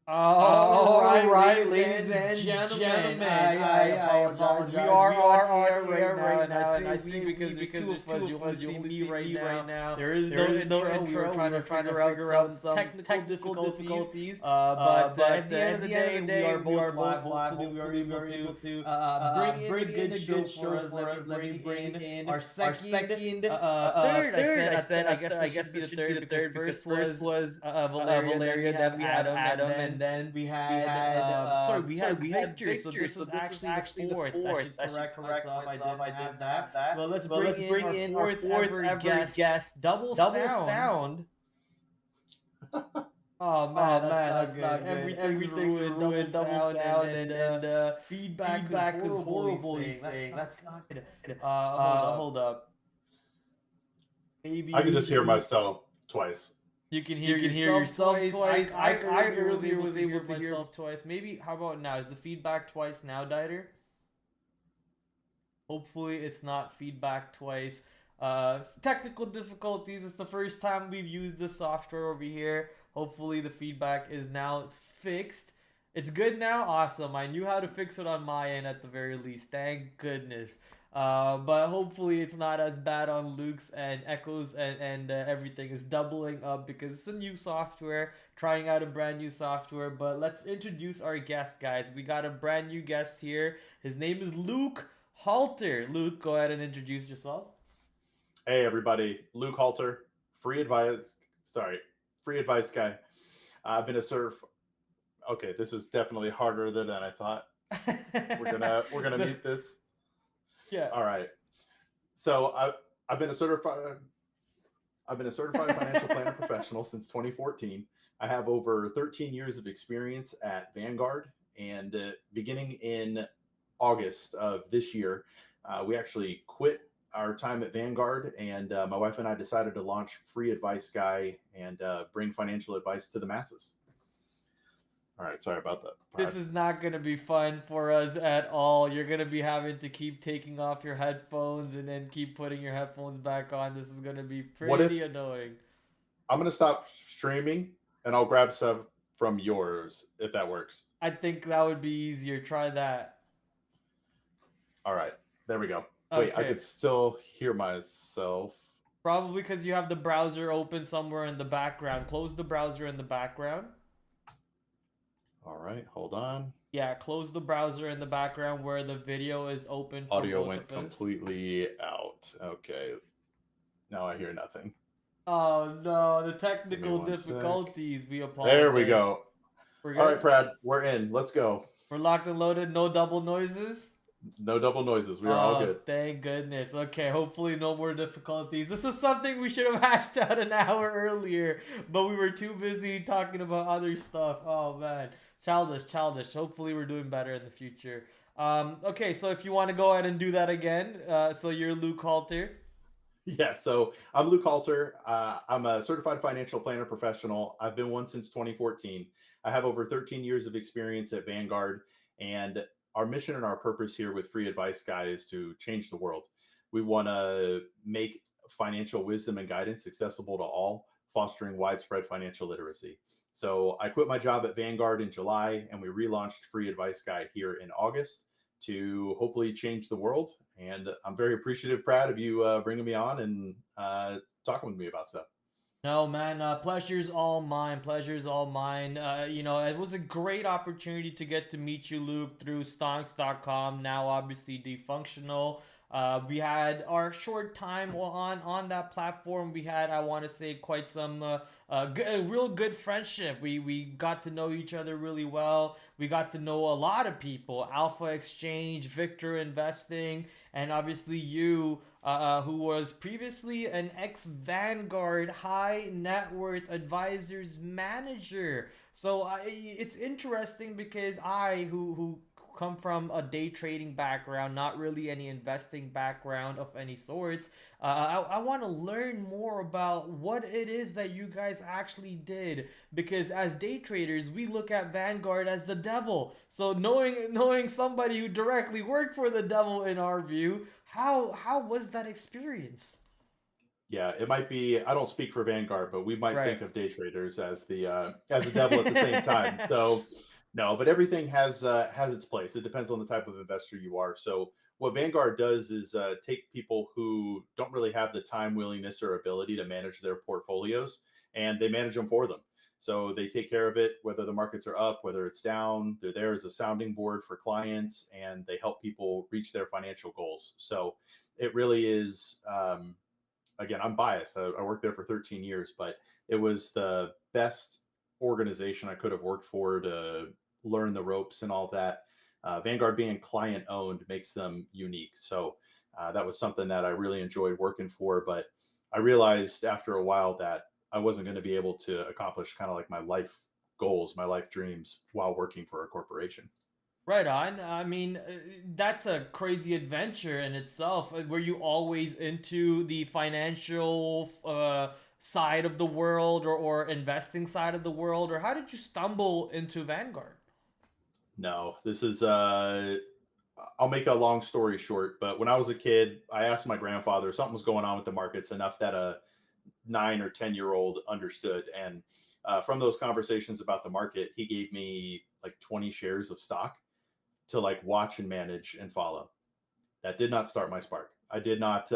All right, ladies and gentlemen. I apologize. We are on air right now, and I say because there's two of us. You only see me right now. There is no intro. We were trying to figure out some technical difficulties. But at the end of the day, we are both live. Hopefully, we are able to bring in a good show for us. Let me bring in our third. I said, I guess this should be the third because first was Valeria, then we had Adam, and then we had Victor. So this is actually the fourth. I should correct myself. I didn't have that. Well, let's bring in our fourth ever guest. Double sound. Oh man, that's not good. Everything's ruined. Double sound, and feedback is horrible. He's saying that's not good. Hold up. Maybe I can just hear myself twice. you can hear yourself twice. I earlier was able to hear myself twice. Maybe how about now? Is the feedback twice now, Dieter? Hopefully it's not feedback twice. Technical difficulties. It's the first time we've used this software over here. Hopefully the feedback is now fixed. It's good now. Awesome. I knew how to fix it on my end at the very least. Thank goodness. But hopefully it's not as bad on Luke's, and Echoes and everything is doubling up because it's a new software, trying out a brand new software. But let's introduce our guest, guys. We got a brand new guest here. His name is Luke Halter. Luke, go ahead and introduce yourself. Hey everybody, Luke Halter, free advice guy. I've been a Okay, this is definitely harder than I thought. We're gonna meet this. Yeah. All right. So I've been a certified financial planner professional since 2014. I have over 13 years of experience at Vanguard, and beginning in August of this year, we actually quit our time at Vanguard, and my wife and I decided to launch Free Advice Guy and bring financial advice to the masses. All right, sorry about that. This is not going to be fun for us at all. You're going to be having to keep taking off your headphones and then keep putting your headphones back on. This is going to be pretty annoying. I'm going to stop streaming and I'll grab some from yours if that works. I think that would be easier. Try that. All right, there we go. Wait, I could still hear myself. Probably because you have the browser open somewhere in the background. Close the browser in the background. All right, hold on. Yeah, close the browser in the background where the video is open. Audio went completely out. Okay. Now I hear nothing. Oh no, the technical difficulties. We apologize. There we go. All right, Prad, we're in. Let's go. We're locked and loaded. No double noises? No double noises. We are all good. Thank goodness. Okay, hopefully no more difficulties. This is something we should have hashed out an hour earlier, but we were too busy talking about other stuff. Oh man. Childish. Hopefully we're doing better in the future. Okay, so if you want to go ahead and do that again, so you're Luke Halter. Yeah, so I'm Luke Halter. I'm a certified financial planner professional. I've been one since 2014. I have over 13 years of experience at Vanguard, and our mission and our purpose here with Free Advice Guy is to change the world. We want to make financial wisdom and guidance accessible to all, fostering widespread financial literacy. So I quit my job at Vanguard in July, and we relaunched Free Advice Guy here in August to hopefully change the world. And I'm very appreciative, Brad, of you bringing me on and talking with me about stuff. No, man, pleasure's all mine. It was a great opportunity to get to meet you, Luke, through stonks.com, now obviously defunctional. We had our short time on that platform. We had, I want to say, quite some real good friendship. We got to know each other really well. We got to know a lot of people. Alpha Exchange, Victor Investing, and obviously you, who was previously an ex-Vanguard high net worth advisors manager. So it's interesting because who come from a day trading background, not really any investing background of any sorts. I want to learn more about what it is that you guys actually did, because as day traders, we look at Vanguard as the devil. So knowing somebody who directly worked for the devil in our view, how was that experience? Yeah, it might be. I don't speak for Vanguard, but we might Right. think of day traders as the devil at the same time. So no, but everything has its place. It depends on the type of investor you are. So what Vanguard does is take people who don't really have the time, willingness, or ability to manage their portfolios, and they manage them for them. So they take care of it, whether the markets are up, whether it's down. They're there as a sounding board for clients, and they help people reach their financial goals. So it really is. Again, I'm biased. I worked there for 13 years, but it was the best organization I could have worked for to learn the ropes and all that. Vanguard being client owned makes them unique. So that was something that I really enjoyed working for. But I realized after a while that I wasn't going to be able to accomplish kind of like my life goals, my life dreams while working for a corporation. Right on. I mean, that's a crazy adventure in itself. Were you always into the financial side of the world, or investing side of the world, or how did you stumble into Vanguard? No, this is I'll make a long story short, but when I was a kid, I asked my grandfather something was going on with the markets enough that a 9 or 10 year old understood. And from those conversations about the market, he gave me like 20 shares of stock to like watch and manage and follow. That did not start my spark. I did not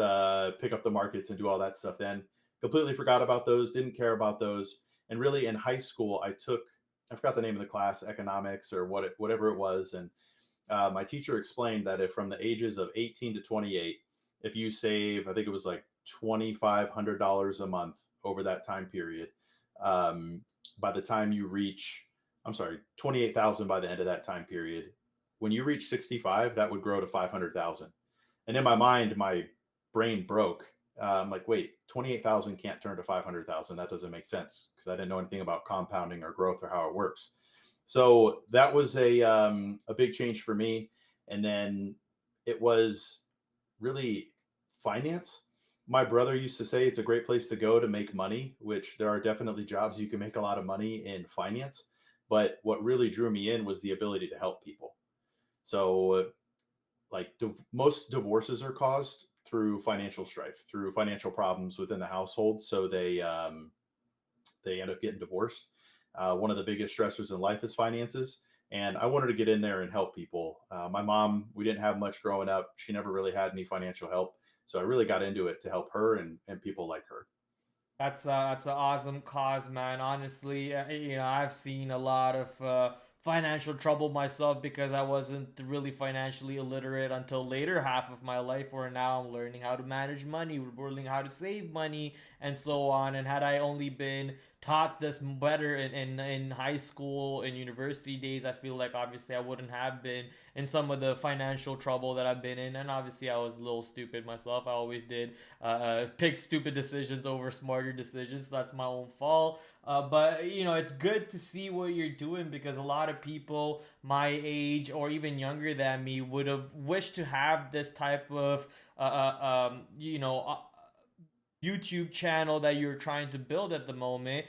pick up the markets and do all that stuff then. Completely forgot about those, didn't care about those. And really in high school, I forgot the name of the class, economics or whatever it was. And my teacher explained that if from the ages of 18 to 28, if you save, I think it was like $2,500 a month over that time period, um, by the time you reach, I'm sorry, 28,000 by the end of that time period. When you reach 65, that would grow to 500,000. And in my mind, my brain broke. I'm like, wait, 28,000 can't turn to 500,000. That doesn't make sense because I didn't know anything about compounding or growth or how it works. So that was a big change for me. And then it was really finance. My brother used to say it's a great place to go to make money, which there are definitely jobs you can make a lot of money in finance. But what really drew me in was the ability to help people. So, like, most divorces are caused through financial strife, through financial problems within the household. So they end up getting divorced. One of the biggest stressors in life is finances. And I wanted to get in there and help people. My mom, we didn't have much growing up. She never really had any financial help. So I really got into it to help her and people like her. That's an awesome cause, man. Honestly, I've seen a lot of financial trouble myself because I wasn't really financially illiterate until later half of my life, where now I'm learning how to manage money, learning how to save money, and so on. And had I only been taught this better in high school and university days, I feel like obviously I wouldn't have been in some of the financial trouble that I've been in. And obviously I was a little stupid myself. I always did pick stupid decisions over smarter decisions. So that's my own fault. But it's good to see what you're doing, because a lot of people my age or even younger than me would have wished to have this type of YouTube channel that you're trying to build at the moment.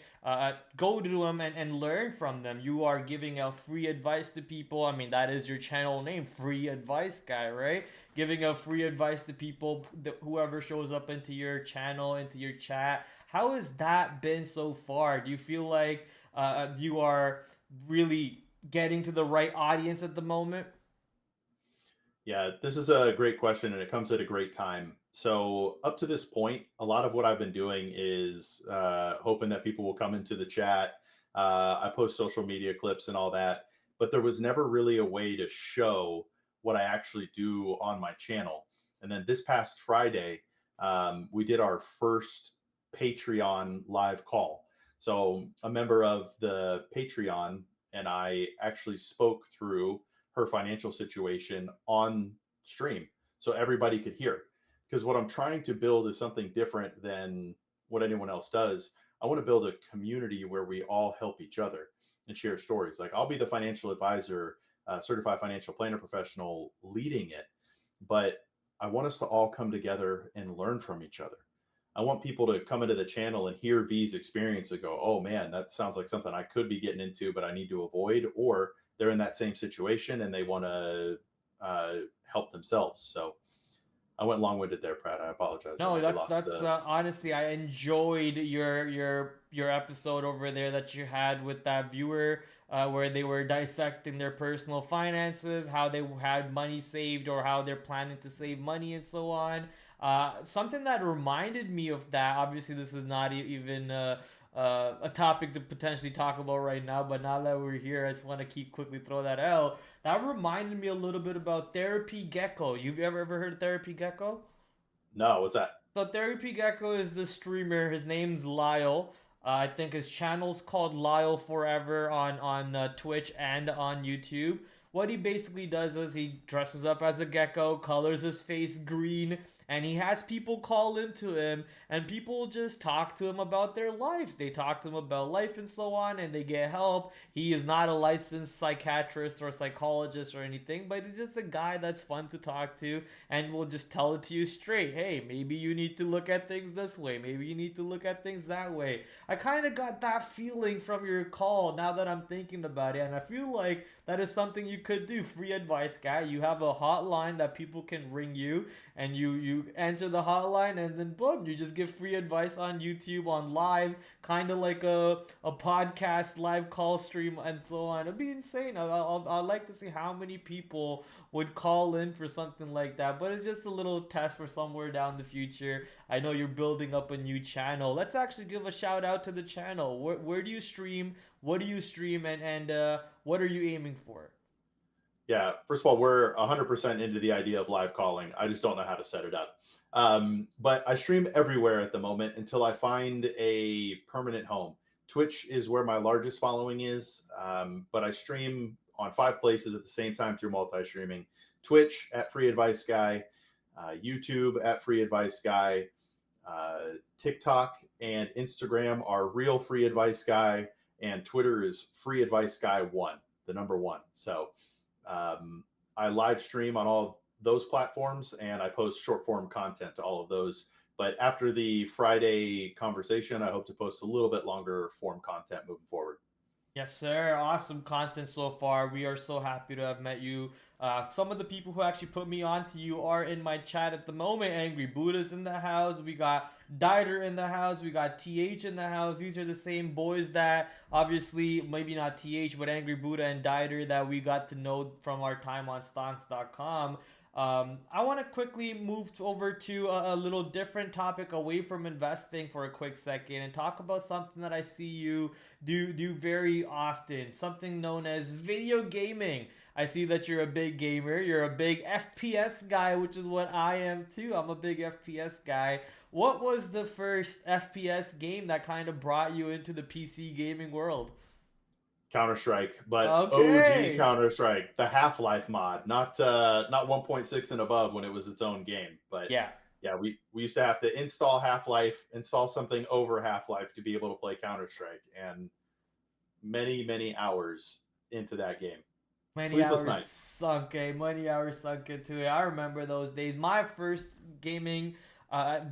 Go to them and learn from them. You are giving out free advice to people. I mean, that is your channel name, Free Advice Guy, right? Giving out free advice to people, whoever shows up into your channel, into your chat. How has that been so far? Do you feel like you are really getting to the right audience at the moment? Yeah, this is a great question and it comes at a great time. So, up to this point, a lot of what I've been doing is hoping that people will come into the chat. I post social media clips and all that, but there was never really a way to show what I actually do on my channel. And then this past Friday, we did our first Patreon live call. So, a member of the Patreon and I actually spoke through her financial situation on stream so everybody could hear. Because what I'm trying to build is something different than what anyone else does. I want to build a community where we all help each other and share stories. Like, I'll be the financial advisor, certified financial planner professional leading it, but I want us to all come together and learn from each other. I want people to come into the channel and hear V's experience and go, oh man, that sounds like something I could be getting into, but I need to avoid. Or they're in that same situation and they want to help themselves. So I went long-winded there, Pratt. I apologize. I No, might be lost. that's honestly, I enjoyed your episode over there that you had with that viewer, where they were dissecting their personal finances, how they had money saved or how they're planning to save money and so on. Something that reminded me of that. Obviously, this is not even a topic to potentially talk about right now, but now that we're here, I just want to keep quickly throw that out. That reminded me a little bit about Therapy Gecko. You've ever heard of Therapy Gecko? No, what's that? So Therapy Gecko is the streamer. His name's Lyle. I think his channel's called Lyle Forever on Twitch and on YouTube. What he basically does is he dresses up as a gecko, colors his face green, and he has people call into him, and people just talk to him about their lives. They talk to him about life and so on, and they get help. He is not a licensed psychiatrist or psychologist or anything, but he's just a guy that's fun to talk to and will just tell it to you straight. Hey, maybe you need to look at things this way. Maybe you need to look at things that way. I kind of got that feeling from your call now that I'm thinking about it, and I feel like that is something you could do. Free advice guy. You have a hotline that people can ring you, and you answer the hotline, and then boom, you just give free advice on YouTube on live, kind of like a podcast live call stream and so on. It'd be insane. I'd like to see how many people would call in for something like that, but it's just a little test for somewhere down the future. I know you're building up a new channel. Let's actually give a shout out to the channel. Where do you stream? What do you stream, and what are you aiming for? Yeah, first of all, we're 100% into the idea of live calling. I just don't know how to set it up. But I stream everywhere at the moment until I find a permanent home. Twitch is where my largest following is, but I stream on 5 places at the same time through multi-streaming. Twitch at Free Advice Guy, YouTube at Free Advice Guy, TikTok and Instagram are Real Free Advice Guy, and Twitter is Free Advice Guy 1, the number 1. So I live stream on all those platforms, and I post short form content to all of those. But after the Friday conversation, I hope to post a little bit longer form content moving forward. Yes, sir. Awesome content so far. We are so happy to have met you. Some of the people who actually put me on to you are in my chat at the moment. Angry Buddha's in the house. We got Dieter in the house. We got TH in the house. These are the same boys that, obviously, maybe not TH, but Angry Buddha and Dieter that we got to know from our time on stonks.com. I want to quickly move over to a little different topic away from investing for a quick second and talk about something that I see you do very often, something known as video gaming. I see that you're a big gamer. You're a big FPS guy, which is what I am too. I'm a big FPS guy. What was the first FPS game that kind of brought you into the PC gaming world? Counter-Strike, but Okay. OG Counter-Strike, the Half-Life mod, not 1.6 and above when it was its own game. But Yeah. yeah, we used to have to install Half-Life, install something over Half-Life to be able to play Counter-Strike, and many hours into that game. Many Sleepless hours nights. sunk, eh? Many hours sunk into it. I remember those days. My first gaming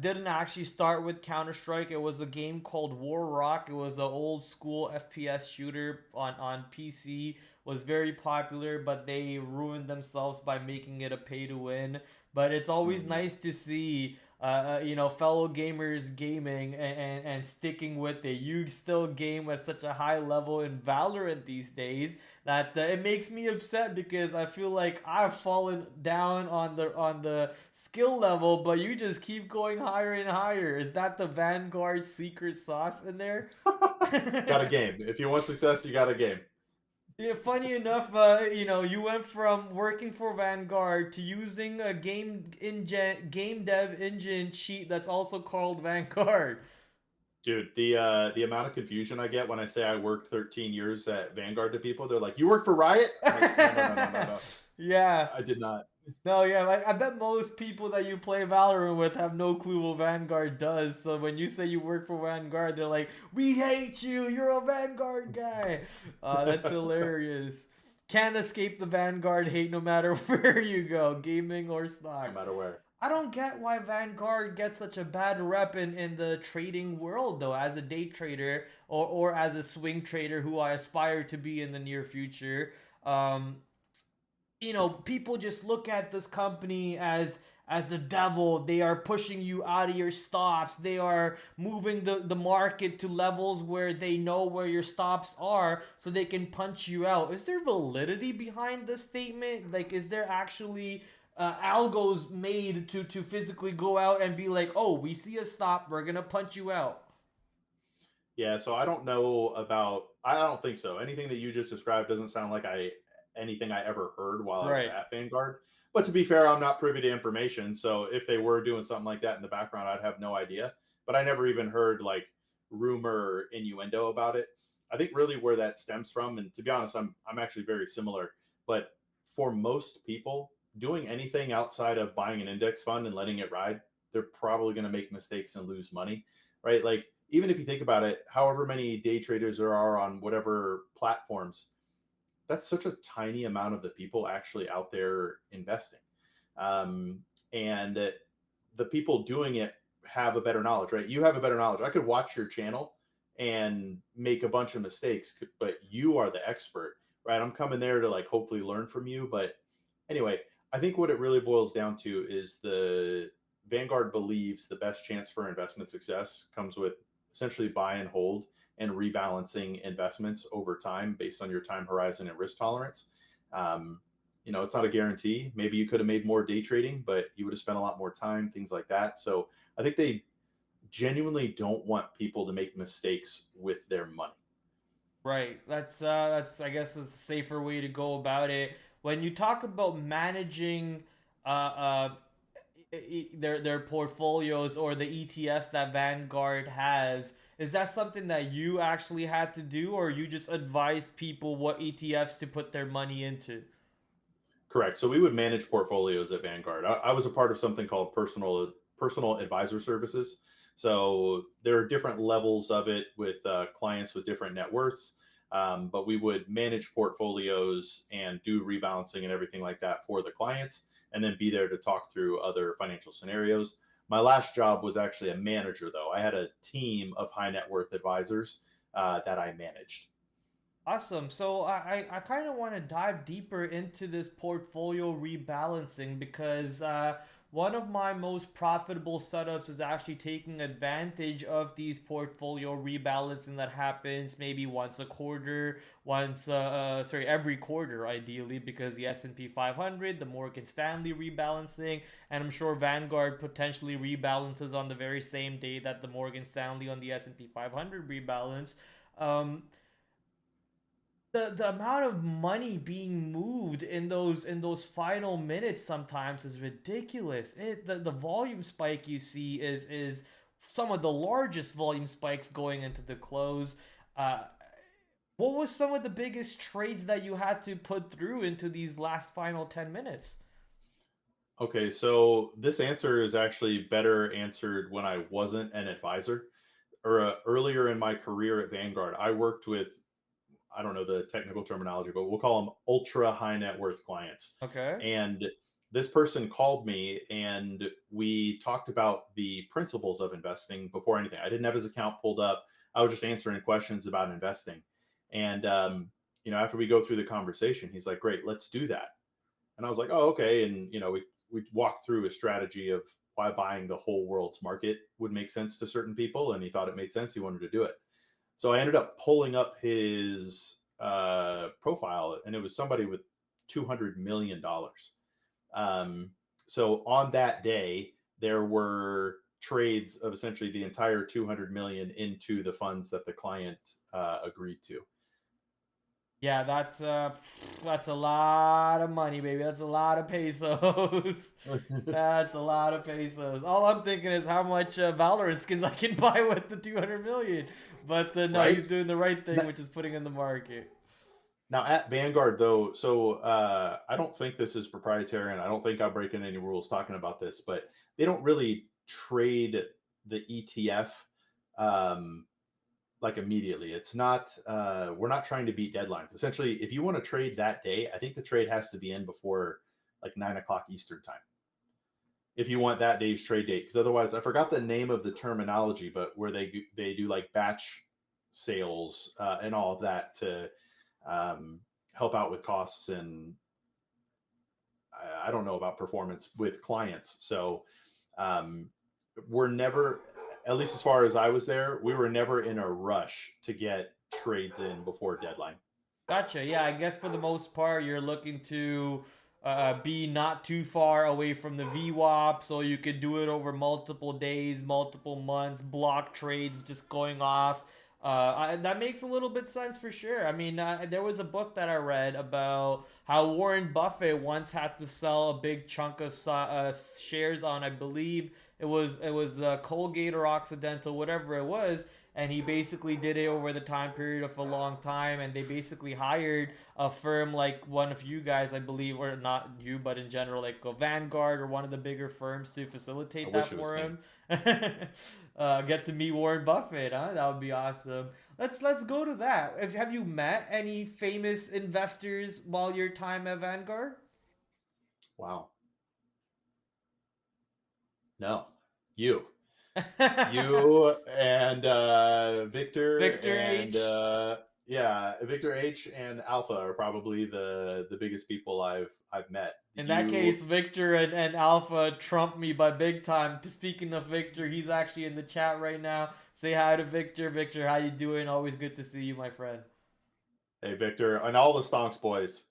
didn't actually start with Counter Strike. It was a game called War Rock. It was an old school FPS shooter on PC. Was very popular, but they ruined themselves by making it a pay to win. But it's always Mhm. nice to see, fellow gamers gaming and sticking with it. You still game at such a high level in Valorant these days that it makes me upset because I feel like I've fallen down on the skill level, but you just keep going higher and higher. Is that the Vanguard secret sauce in there? Got a game. If you want success, you got a game. Yeah, funny enough, you went from working for Vanguard to using a game dev engine cheat that's also called Vanguard. Dude, the amount of confusion I get when I say I worked 13 years at Vanguard to people, they're like, "You work for Riot?" I'm like, no. Yeah. I did not. No, yeah, I bet most people that you play Valorant with have no clue what Vanguard does. So when you say you work for Vanguard, they're like, "We hate you. You're a Vanguard guy." That's hilarious. Can't escape the Vanguard hate no matter where you go, gaming or No stocks. matter where. I don't get why Vanguard gets such a bad rep in the trading world, though, as a day trader or as a swing trader who I aspire to be in the near future. People just look at this company as the devil. They are pushing you out of your stops. They are moving the market to levels where they know where your stops are so they can punch you out. Is there validity behind the statement? Like, is there actually algos made to physically go out and be like, oh, we see a stop, we're gonna punch you out? Yeah, so I don't know about. I don't think so. Anything that you just described doesn't sound like I anything I ever heard while I was Right. at Vanguard. But to be fair, I'm not privy to information. So if they were doing something like that in the background, I'd have no idea. But I never even heard like rumor or innuendo about it. I think really where that stems from, and to be honest, I'm actually very similar. But for most people, doing anything outside of buying an index fund and letting it ride, they're probably going to make mistakes and lose money, right? Like even if you think about it, however many day traders there are on whatever platforms, that's such a tiny amount of the people actually out there investing. Um, and the people doing it have a better knowledge, right? You have a better knowledge. I could watch your channel and make a bunch of mistakes, but you are the expert, right? I'm coming there to like hopefully learn from you. But anyway, I think what it really boils down to is the Vanguard believes the best chance for investment success comes with essentially buy and hold and rebalancing investments over time based on your time horizon and risk tolerance. Um, it's not a guarantee. Maybe you could have made more day trading, but you would have spent a lot more time, things like that. So I think they genuinely don't want people to make mistakes with their money. Right. That's I guess a safer way to go about it. When you talk about managing their portfolios or the ETFs that Vanguard has, is that something that you actually had to do, or you just advised people what ETFs to put their money into? Correct. So we would manage portfolios at Vanguard. I was a part of something called personal advisor services. So there are different levels of it with clients with different net worths. But we would manage portfolios and do rebalancing and everything like that for the clients, and then be there to talk through other financial scenarios. My last job was actually a manager, though. I had a team of high net worth advisors that I managed. Awesome. So I kind of want to dive deeper into this portfolio rebalancing because one of my most profitable setups is actually taking advantage of these portfolio rebalancing that happens maybe once a quarter, sorry, every quarter ideally, because the S&P 500, the Morgan Stanley rebalancing, and I'm sure Vanguard potentially rebalances on the very same day that the Morgan Stanley on the S&P 500 rebalance. Um, the amount of money being moved in those final minutes sometimes is ridiculous. The volume spike you see is some of the largest volume spikes going into the close. Uh, what was some of the biggest trades that you had to put through into these last final 10 minutes? Okay, so this answer is actually better answered when I wasn't an advisor or earlier in my career at Vanguard. I worked with, I don't know the technical terminology, but we'll call them ultra high net worth clients. Okay. And this person called me and we talked about the principles of investing before anything. I didn't have his account pulled up. I was just answering questions about investing. And, after we go through the conversation, he's like, great, let's do that. And I was like, oh, okay. And, we walked through a strategy of why buying the whole world's market would make sense to certain people. And he thought it made sense. He wanted to do it. So I ended up pulling up his profile, and it was somebody with $200 million. So on that day, there were trades of essentially the entire 200 million into the funds that the client agreed to. Yeah, that's a lot of money, baby. That's a lot of pesos. That's a lot of pesos. All I'm thinking is how much Valorant skins I can buy with the 200 million. But no, Right he's doing the right thing, now, which is putting in the market. now at Vanguard, though, so I don't think this is proprietary, and I don't think I'm breaking any rules talking about this, but they don't really trade the ETF um, like immediately. It's not we're not trying to beat deadlines. Essentially, if you want to trade that day, I think the trade has to be in before like 9 o'clock Eastern time. If you want that day's trade date, because otherwise, I forgot the name of the terminology, but where they do like batch sales and all of that to help out with costs, and I don't know about performance with clients. So um, we're never, at least as far as I was there, we were never in a rush to get trades in before deadline. Gotcha. Yeah, I guess for the most part, you're looking to be not too far away from the VWAP, so you could do it over multiple days, multiple months, block trades just going off. That makes a little bit sense for sure. I mean, there was a book that I read about how Warren Buffett once had to sell a big chunk of shares on, I believe it was Colgate or Occidental, whatever it was, and he basically did it over the time period of a long time, and they basically hired a firm like one of you guys, I believe, or not you but in general, like a Vanguard or one of the bigger firms to I facilitate wish that it was for me. him. Get to meet Warren Buffett, huh? That would be awesome. Let's go to that. Have you met any famous investors while your time at Vanguard? Wow. No, you. You and Victor Victor and H. yeah, Victor H and Alpha are probably the biggest people I've met. In that case, You, Victor and Alpha trumped me by big time. Speaking of Victor, he's actually in the chat right now. Say hi to Victor. Victor, how you doing? Always good to see you, my friend. hey Victor, and all the Stonks boys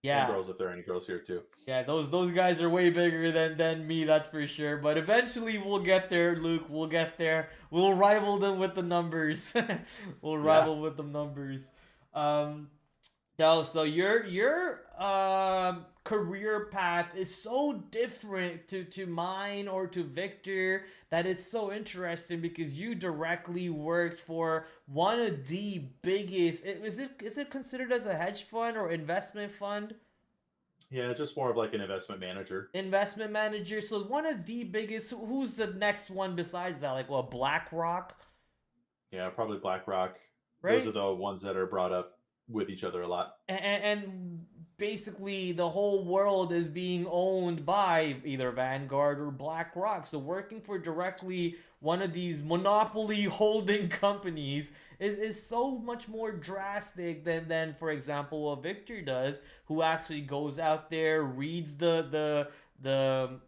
and Yeah, girls if there are any girls here too. yeah, those guys are way bigger than me, that's for sure. But eventually we'll get there, Luke. We'll get there. We'll rival them with the numbers. We'll Yeah, rival with the numbers. Um, No, so your career path is so different to mine or to Victor that it's so interesting because you directly worked for one of the biggest. Is it considered as a hedge fund or investment fund? yeah, just more of like an investment manager. Investment manager. So one of the biggest. Who's the next one besides that? Like, well, BlackRock, Yeah, probably BlackRock. Those are right? the ones that are brought up with each other a lot. And basically the whole world is being owned by either Vanguard or BlackRock. So working for directly one of these monopoly holding companies is so much more drastic than for example what Victor does, who actually goes out there, reads the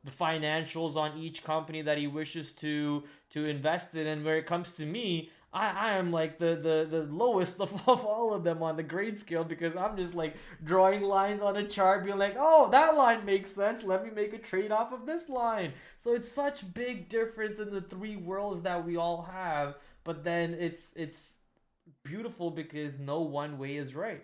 financials on each company that he wishes to invest in. And where it comes to me, I am like the lowest of all of them on the grade scale because I'm just like drawing lines on a chart, being like, oh, that line makes sense. Let me make a trade off of this line. So it's such big difference in the three worlds that we all have. But then it's beautiful because no one way is right.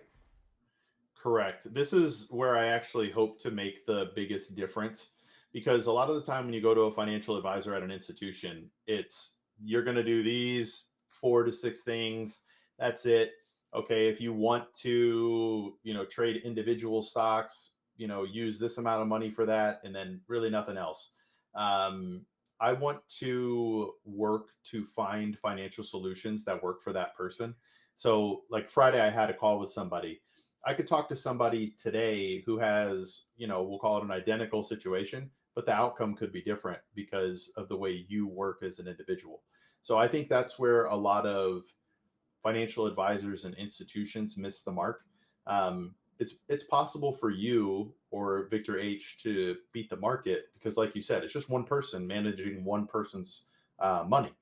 Correct. This is where I actually hope to make the biggest difference because a lot of the time when you go to a financial advisor at an institution, it's you're going to do these 4 to 6 things. That's it. Okay, if you want to, trade individual stocks, use this amount of money for that and then really nothing else. Um, I want to work to find financial solutions that work for that person. So, like Friday, I had a call with somebody. I could talk to somebody today who has, we'll call it an identical situation, but the outcome could be different because of the way you work as an individual. So I think that's where a lot of financial advisors and institutions miss the mark. It's possible for you or Victor H to beat the market because, like you said, it's just one person managing one person's money.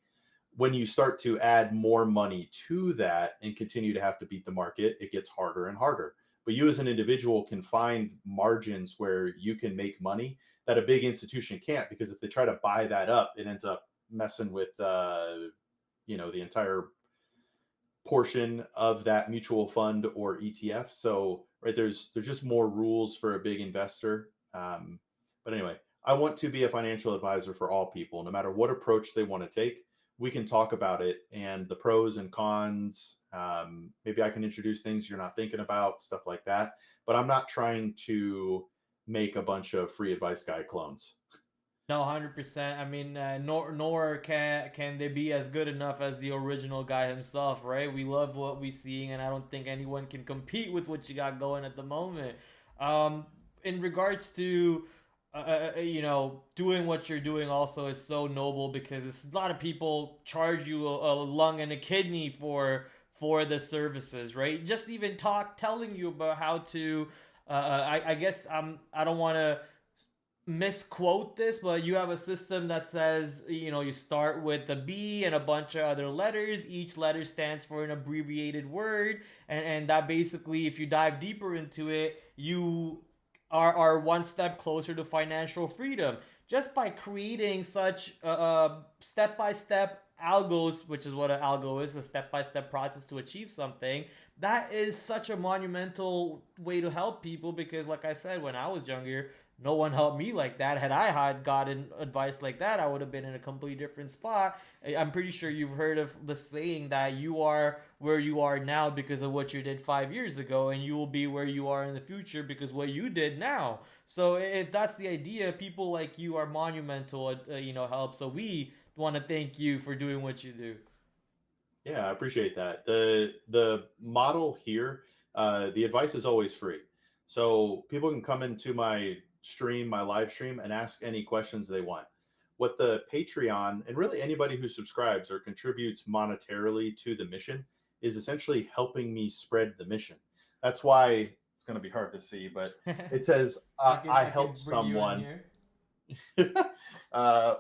When you start to add more money to that and continue to have to beat the market, it gets harder and harder. But you as an individual can find margins where you can make money that a big institution can't, because if they try to buy that up, it ends up messing with the entire portion of that mutual fund or ETF. So right, there's just more rules for a big investor. But anyway, I want to be a financial advisor for all people, no matter what approach they want to take. We can talk about it and the pros and cons. Maybe I can introduce things you're not thinking about, stuff like that. But I'm not trying to make a bunch of free advice guy clones. No, 100%. I mean, nor can they be as good enough as the original guy himself, right? We love what we're seeing, and I don't think anyone can compete with what you got going at the moment. Um, in regards to, doing what you're doing, also is so noble because it's a lot of people charge you a lung and a kidney for the services, right? Just even telling you about how to. I guess I don't want to misquote this, but you have a system that says, you start with a B and a bunch of other letters. Each letter stands for an abbreviated word, and that basically, if you dive deeper into it, you are one step closer to financial freedom just by creating such step by step algos, which is what an algo is, a step by step process to achieve something. That is such a monumental way to help people because, like I said, when I was younger, no one helped me like that. Had I had gotten advice like that, I would have been in a completely different spot. I'm pretty sure you've heard of the saying that you are where you are now because of what you did 5 years ago, and you will be where you are in the future because what you did now. So if that's the idea, people like you are monumental, help. So we want to thank you for doing what you do. Yeah, I appreciate that. The model here, the advice is always free. So people can come into my stream, my live stream, and ask any questions they want. What the Patreon and really anybody who subscribes or contributes monetarily to the mission is essentially helping me spread the mission. That's why it's going to be hard to see, but it says I can I I can helped bring you in someone. here.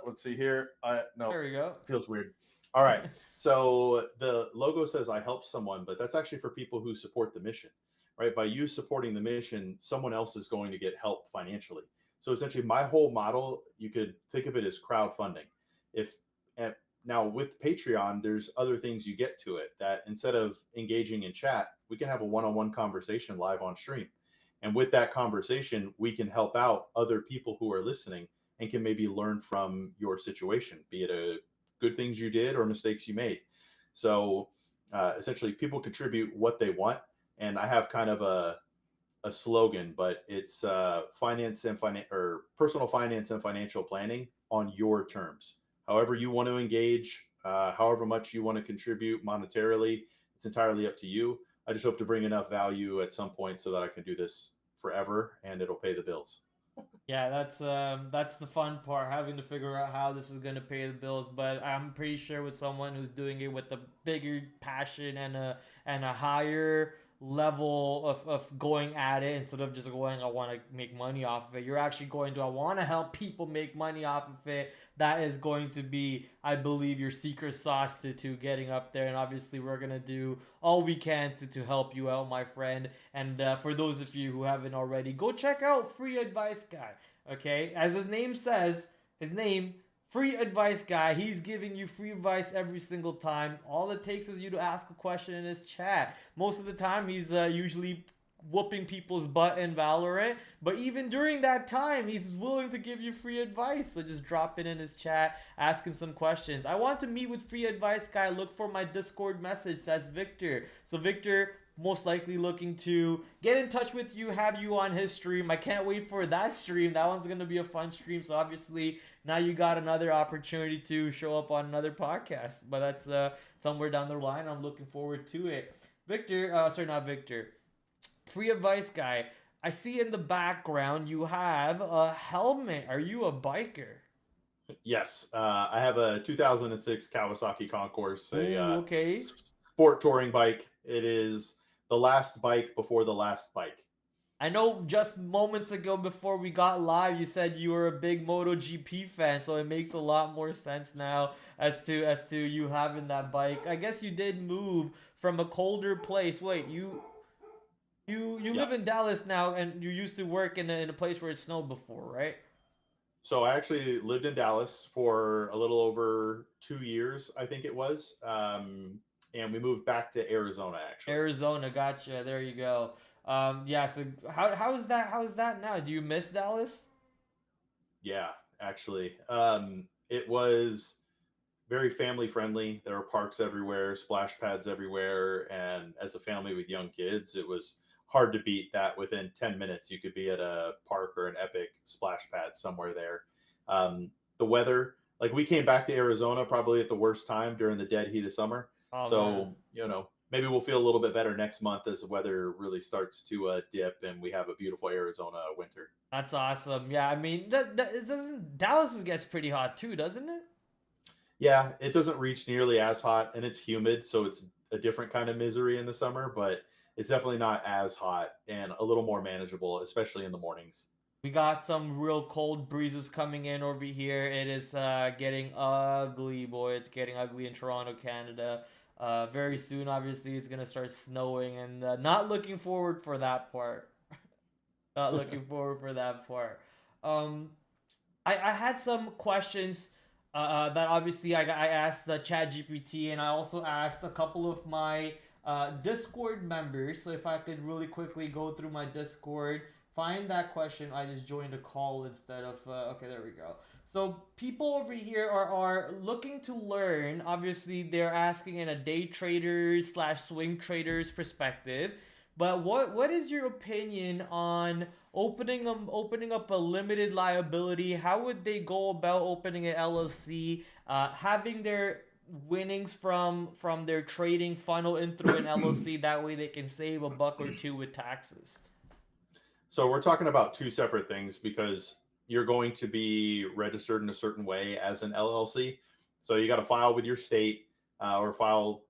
Let's see here. No, There we go. feels weird. All right. So the logo says I help someone, but that's actually for people who support the mission, right? By you supporting the mission, someone else is going to get help financially. So essentially, my whole model, you could think of it as crowdfunding. If and now with Patreon, there's other things you get to it that instead of engaging in chat, we can have a one-on-one conversation live on stream. And with that conversation, we can help out other people who are listening and can maybe learn from your situation, be it a good things you did or mistakes you made. So essentially, people contribute what they want, and I have kind of a slogan, but it's finance and or personal finance and financial planning on your terms. However you want to engage, however much you want to contribute monetarily, it's entirely up to you. I just hope to bring enough value at some point so that I can do this forever and it'll pay the bills. Yeah, that's the fun part, having to figure out how this is gonna pay the bills. But I'm pretty sure with someone who's doing it with a bigger passion and a higher level of going at it instead of just going, I want to make money off of it. You're actually going to, I want to help people make money off of it. That is going to be, I believe, your secret sauce to getting up there. And obviously, we're gonna do all we can to help you out, my friend. And for those of you who haven't already, go check out Free Advice Guy. Okay, as his name says, his name, Free Advice Guy. He's giving you free advice every single time. All it takes is you to ask a question in his chat. Most of the time, he's usually whooping people's butt in Valorant, but even during that time, he's willing to give you free advice. So just drop it in his chat, ask him some questions. I want to meet with Free Advice Guy. Look for my Discord message, says Victor. So Victor, most likely looking to get in touch with you, have you on his stream. I can't wait for that stream. That one's going to be a fun stream. So obviously now you got another opportunity to show up on another podcast, but that's somewhere down the line. I'm looking forward to it. Victor, sorry, not Victor. Free Advice Guy. I see in the background you have a helmet. Are you a biker? Yes, I have a 2006 Kawasaki Concourse, a Ooh, okay. sport touring bike. It is the last bike before the last bike. I know just moments ago before we got live, you said you were a big MotoGP fan, so it makes a lot more sense now as to you having that bike. I guess you did move from a colder place. Wait, you Yeah. live in Dallas now, and you used to work in a place where it snowed before, right? So I actually lived in Dallas for a little over 2 years, I think it was, and we moved back to Arizona actually. Arizona, gotcha. There you go. Yeah. So how's that? How's that now? Do you miss Dallas? Yeah, actually, it was very family friendly. There were parks everywhere, splash pads everywhere, and as a family with young kids, it was hard to beat that. Within 10 minutes, you could be at a park or an epic splash pad somewhere there. The weather, like we came back to Arizona probably at the worst time during the dead heat of summer. Oh man. So maybe we'll feel a little bit better next month as the weather really starts to dip and we have a beautiful Arizona winter. That's awesome. Yeah, I mean, that it doesn't Dallas gets pretty hot too, doesn't it? Yeah, it doesn't reach nearly as hot and it's humid, so it's a different kind of misery in the summer, but it's definitely not as hot and a little more manageable, especially in the mornings. We got some real cold breezes coming in over here. It is getting ugly, boy. It's getting ugly in Toronto, Canada. Very soon, obviously, it's gonna start snowing, and not looking forward for that part. Not looking forward for that part. Um, I had some questions that obviously I asked the Chat GPT, and I also asked a couple of my Discord members. So if I could really quickly go through my Discord, find that question. I just joined a call instead of okay, there we go. So people over here are looking to learn. Obviously, they're asking in a day traders slash swing traders perspective. But what is your opinion on opening up a limited liability? How would they go about opening an LLC, having their winnings from their trading funnel in through an LLC? That way they can save a buck or two with taxes. So we're talking about two separate things because you're going to be registered in a certain way as an LLC. So you got to file with your state or file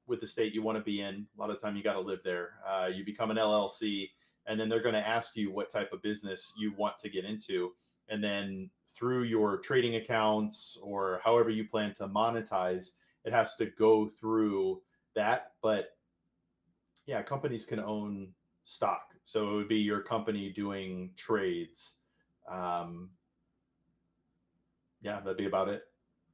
with the state you want to be in. A lot of the time you got to live there. You become an LLC, and then they're going to ask you what type of business you want to get into. And then through your trading accounts or however you plan to monetize, it has to go through that. But yeah, companies can own stock. So it would be your company doing trades. Um, yeah, that'd be about it.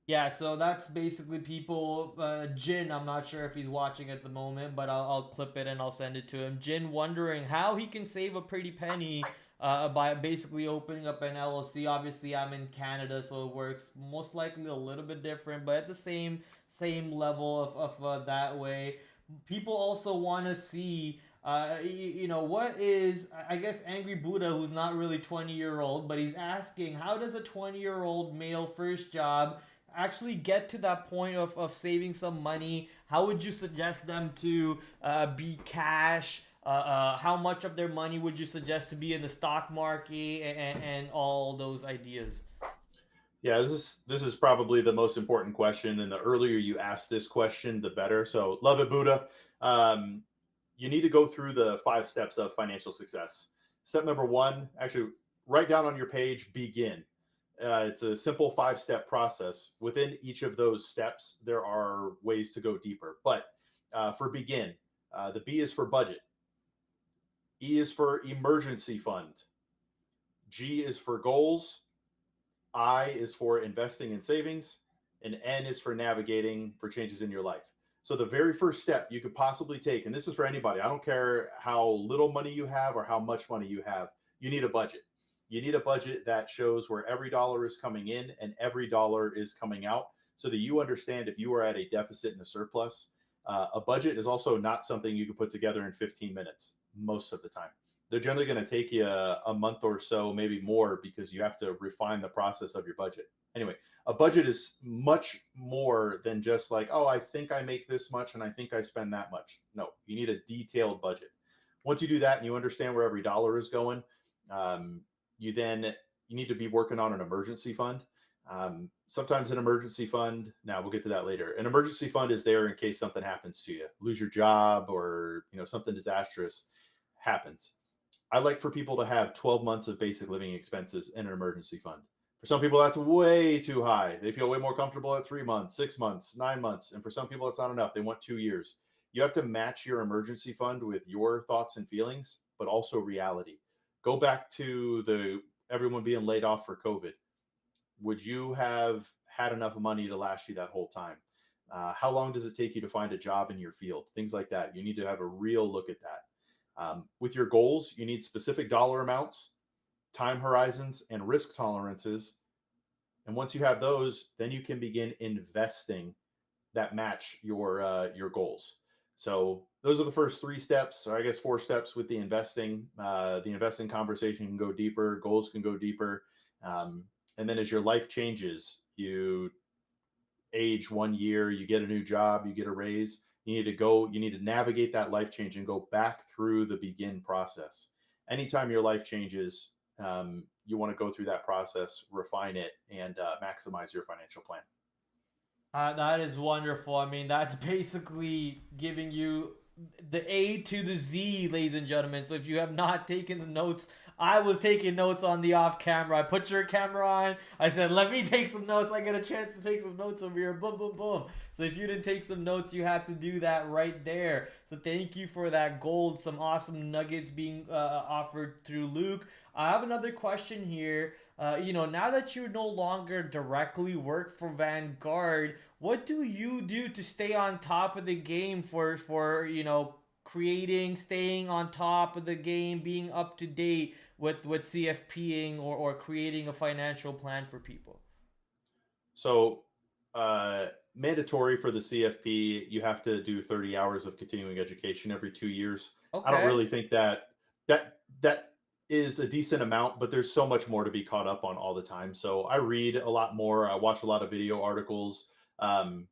Yeah, so that's basically people. Jin, I'm not sure if he's watching at the moment, but I'll clip it and I'll send it to him. Jin wondering how he can save a pretty penny by basically opening up an LLC. Obviously, I'm in Canada, so it works most likely a little bit different, but at the same level of that way. People also want to see what is, I guess, Angry Buddha, who's not really 20-year-old, but he's asking, how does a 20-year-old male first job actually get to that point of saving some money? How would you suggest them to be cash? How much of their money would you suggest to be in the stock market, and all those ideas? Yeah, this is probably the most important question, and the earlier you ask this question, the better. So, love it, Buddha. Um, you need to go through the 5 steps of financial success. Step number one, actually, write down on your page, begin. It's a simple 5 step process. Within each of those steps, there are ways to go deeper. But for begin, the B is for budget, E is for emergency fund, G is for goals, I is for investing in savings, and N is for navigating for changes in your life. So the very first step you could possibly take, and this is for anybody, I don't care how little money you have or how much money you have, you need a budget. You need a budget that shows where every dollar is coming in and every dollar is coming out so that you understand if you are at a deficit and a surplus. A budget is also not something you can put together in 15 minutes most of the time. They're generally going to take you a month or so, maybe more, because you have to refine the process of your budget. Anyway, a budget is much more than just like, oh, I think I make this much and I think I spend that much. No, you need a detailed budget. Once you do that and you understand where every dollar is going, um, you need to be working on an emergency fund. Sometimes an emergency fund, now we'll get to that later. An emergency fund is there in case something happens to you, lose your job, or something disastrous happens. I like for people to have 12 months of basic living expenses in an emergency fund. For some people, that's way too high. They feel way more comfortable at 3 months, 6 months, 9 months. And for some people, that's not enough. They want 2 years. You have to match your emergency fund with your thoughts and feelings, but also reality. Go back to the everyone being laid off for COVID. Would you have had enough money to last you that whole time? How long does it take you to find a job in your field? Things like that. You need to have a real look at that. With your goals, you need specific dollar amounts, time horizons, and risk tolerances. And once you have those, then you can begin investing that match your goals. So those are the first 3 steps, or I guess 4 steps with the investing. The investing conversation can go deeper, goals can go deeper, and then as your life changes, you age 1 year, you get a new job, you get a raise. You need to navigate that life change and go back through the begin process. Anytime your life changes, you want to go through that process, refine it, and maximize your financial plan. That is wonderful. I mean, that's basically giving you the A to the Z, ladies and gentlemen. So if you have not taken the notes, I was taking notes on the off camera. I put your camera on. I said, let me take some notes. I get a chance to take some notes over here. Boom, boom, boom. So if you didn't take some notes, you had to do that right there. So thank you for that gold. Some awesome nuggets being offered through Luke. I have another question here. Now that you no longer directly work for Vanguard, what do you do to stay on top of the game for creating, staying on top of the game, being up to date with CFPing or creating a financial plan for people? So, mandatory for the CFP, you have to do 30 hours of continuing education every 2 years. I don't Okay. really think that is a decent amount, but there's so much more to be caught up on all the time. So I read a lot more. I watch a lot of video articles. Um,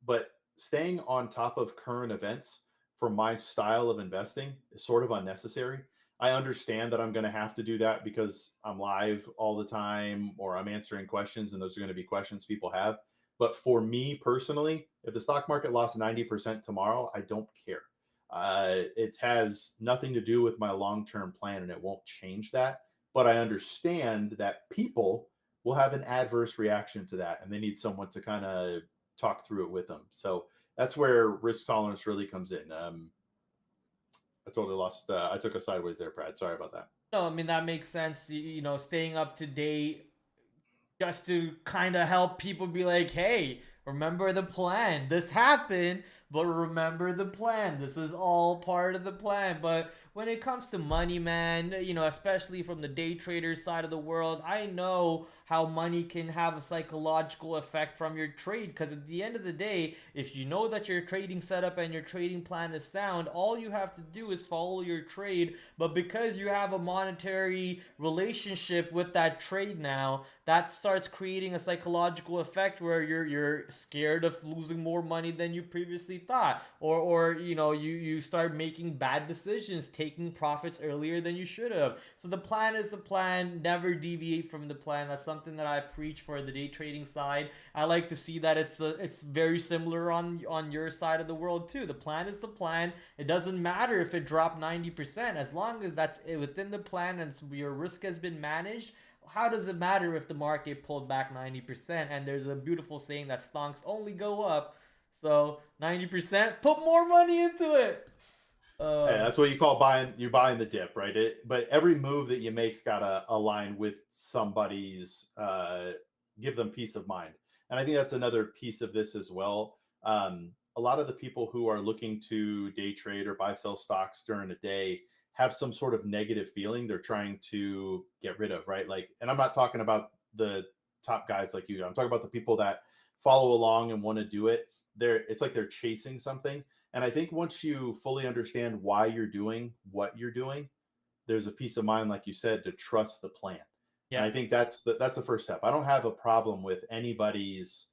but staying on top of current events for my style of investing is sort of unnecessary. I understand that I'm going to have to do that because I'm live all the time or I'm answering questions and those are going to be questions people have. But for me personally, if the stock market lost 90% tomorrow, I don't care. It has nothing to do with my long term plan and it won't change that. But I understand that people will have an adverse reaction to that and they need someone to kind of talk through it with them. So that's where risk tolerance really comes in. I totally lost. I took a sideways there, Brad. Sorry about that. No, I mean that makes sense. Staying up to date just to kind of help people be like, hey, remember the plan. This happened, but remember the plan. This is all part of the plan. But when it comes to money, man, especially from the day trader side of the world, I know how money can have a psychological effect from your trade because at the end of the day, if you know that your trading setup and your trading plan is sound, all you have to do is follow your trade. But because you have a monetary relationship with that trade now, that starts creating a psychological effect where you're scared of losing more money than you previously thought, or you start making bad decisions, taking profits earlier than you should have. So the plan is the plan. Never deviate from the plan. That's something that I preach for the day trading side. I like to see that it's very similar on your side of the world too. The plan is the plan. It doesn't matter if it dropped 90% as long as that's within the plan and your risk has been managed. How does it matter if the market pulled back 90%? And there's a beautiful saying that stonks only go up. So 90%, put more money into it. Hey, Uh, that's what you call buying. You're buying the dip, right? But every move that you make's got to align with somebody's. Give them peace of mind, and I think that's another piece of this as well. A lot of the people who are looking to day trade or buy sell stocks during the day have some sort of negative feeling they're trying to get rid of, right? Like, and I'm not talking about the top guys like you. I'm talking about the people that follow along and want to do it. It's like they're chasing something, and I think once you fully understand why you're doing what you're doing, there's a peace of mind, like you said, to trust the plan. And yeah, I think that's the first step. I don't have a problem with anybody's.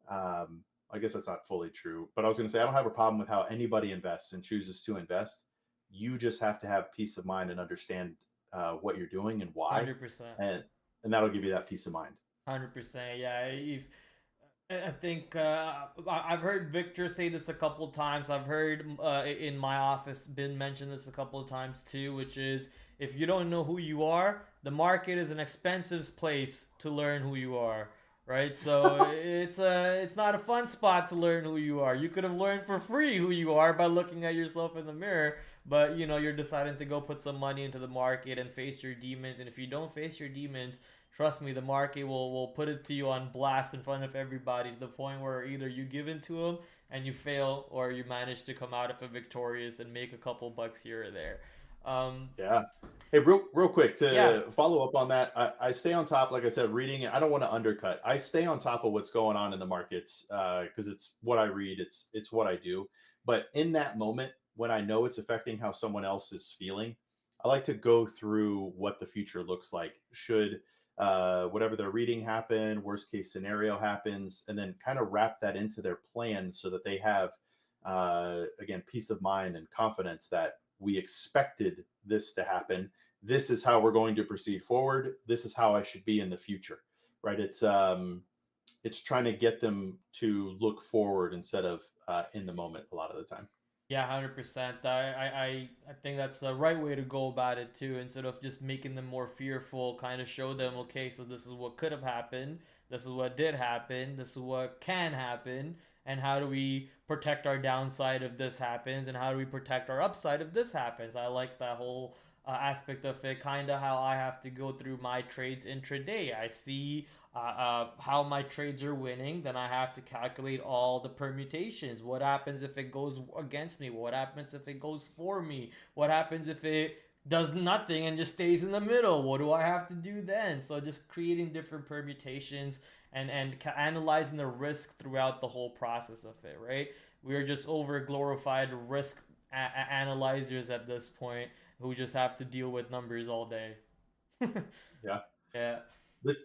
I guess that's not fully true, but I was going to say I don't have a problem with how anybody invests and chooses to invest. You just have to have peace of mind and understand what you're doing and why, 100%. and and that'll give you that peace of mind. 100%. Yeah, if I think I've heard Victor say this a couple times. I've heard in my office been mentioned this a couple of times too, which is if you don't know who you are, the market is an expensive place to learn who you are, right? So it's not a fun spot to learn who you are. You could have learned for free who you are by looking at yourself in the mirror, but you're deciding to go put some money into the market and face your demons. And if you don't face your demons, trust me, the market will put it to you on blast in front of everybody to the point where either you give in to them and you fail, or you manage to come out of it victorious and make a couple bucks here or there. Um, Yeah. Hey, real quick yeah, to follow up on that, I stay on top. Like I said, reading it. I don't want to undercut. I stay on top of what's going on in the markets because it's what I read. It's what I do. But in that moment, when I know it's affecting how someone else is feeling, I like to go through what the future looks like. Should whatever they're reading happen, worst case scenario happens, and then kind of wrap that into their plan so that they have again peace of mind and confidence that we expected this to happen. This is how we're going to proceed forward. This is how I should be in the future, right? It's trying to get them to look forward instead of in the moment a lot of the time. Yeah, 100%. I think that's the right way to go about it too. Instead of just making them more fearful, kind of show them, okay, so this is what could have happened, this is what did happen, this is what can happen, and how do we protect our downside if this happens, and how do we protect our upside if this happens. I like that whole aspect of it, kind of how I have to go through my trades intraday. I see how my trades are winning, then I have to calculate all the permutations. What happens if it goes against me? What happens if it goes for me? What happens if it does nothing and just stays in the middle? What do I have to do then? So just creating different permutations and analyzing the risk throughout the whole process of it, right? We're just over glorified risk analyzers at this point who just have to deal with numbers all day. Yeah. Yeah. This,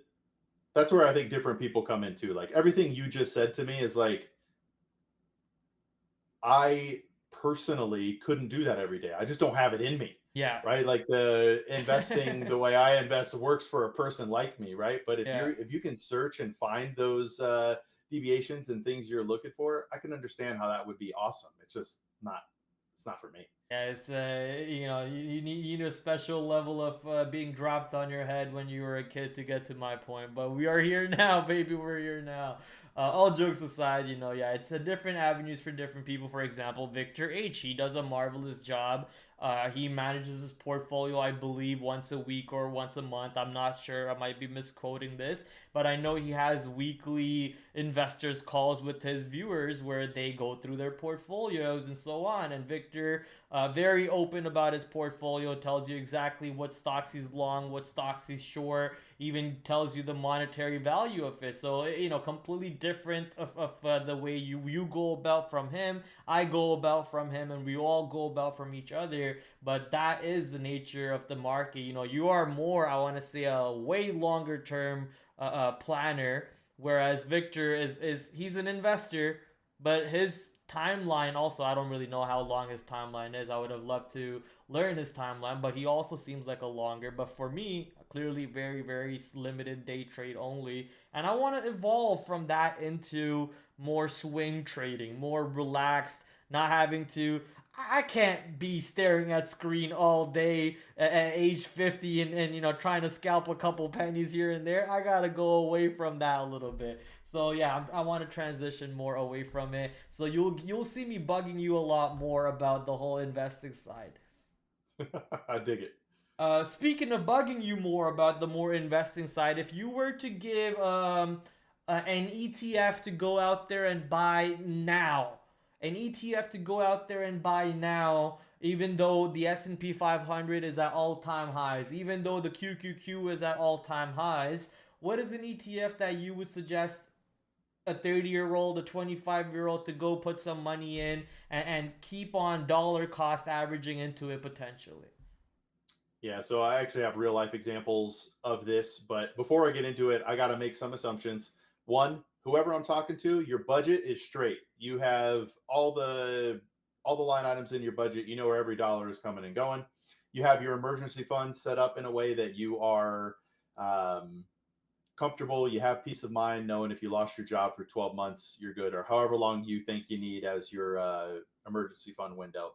that's where I think different people come into. Like everything you just said to me is like, I personally couldn't do that every day. I just don't have it in me. Yeah. Right. Like the investing the way I invest works for a person like me. Right. But Yeah. if you can search and find those deviations and things you're looking for, I can understand how that would be awesome. It's just not, it's not for me. Yeah, it's you need a special level of being dropped on your head when you were a kid to get to my point. But we are here now, baby. We're here now. All jokes aside, yeah, it's a different avenues for different people. For example, Victor H. He does a marvelous job. He manages his portfolio, I believe, once a week or once a month. I'm not sure. I might be misquoting this, but I know he has weekly investors calls with his viewers where they go through their portfolios and so on. And Victor very open about his portfolio, tells you exactly what stocks he's long, what stocks he's short, even tells you the monetary value of it. So, completely different of the way you go about from him, I go about from him, and we all go about from each other. But that is the nature of the market. You are more, I want to say, a way longer term planner, whereas Victor is he's an investor, but his timeline also, I don't really know how long his timeline is. I would have loved to learn his timeline, but he also seems like a longer. But for me, clearly very, very limited day trade only. And I want to evolve from that into more swing trading, more relaxed, not having to. I can't be staring at screen all day at age 50 and trying to scalp a couple pennies here and there. I gotta go away from that a little bit. So yeah, I want to transition more away from it. So you'll see me bugging you a lot more about the whole investing side. I dig it. Speaking of bugging you more about the more investing side, if you were to give an ETF to go out there and buy now, an ETF to go out there and buy now, even though the S&P 500 is at all-time highs, even though the QQQ is at all-time highs, what is an ETF that you would suggest a 30-year-old, a 25-year-old to go put some money in and keep on dollar cost averaging into it potentially? Yeah, so I actually have real life examples of this, but before I get into it, I got to make some assumptions. One, whoever I'm talking to, your budget is straight. You have all the line items in your budget. You know where every dollar is coming and going. You have your emergency fund set up in a way that you are um, comfortable. You have peace of mind knowing if you lost your job for 12 months, you're good, or however long you think you need as your emergency fund window.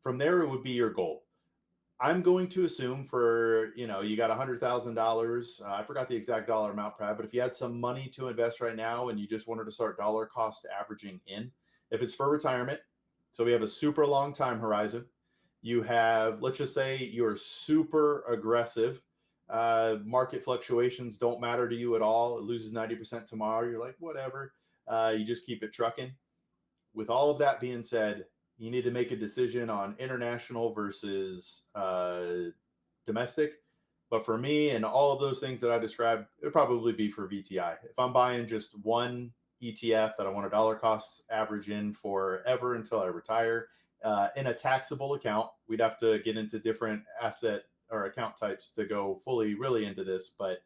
From there, it would be your goal. I'm going to assume for, you got $100,000. I forgot the exact dollar amount, Brad, but if you had some money to invest right now and you just wanted to start dollar cost averaging in, if it's for retirement, so we have a super long time horizon. You have, let's just say you're super aggressive. Market fluctuations don't matter to you at all. It loses 90% tomorrow. You're like, whatever. You just keep it trucking. With all of that being said, you need to make a decision on international versus domestic. But for me and all of those things that I described, it would probably be for VTI. If I'm buying just one ETF that I want a dollar cost average in forever until I retire in a taxable account, we'd have to get into different asset or account types to go fully really into this. But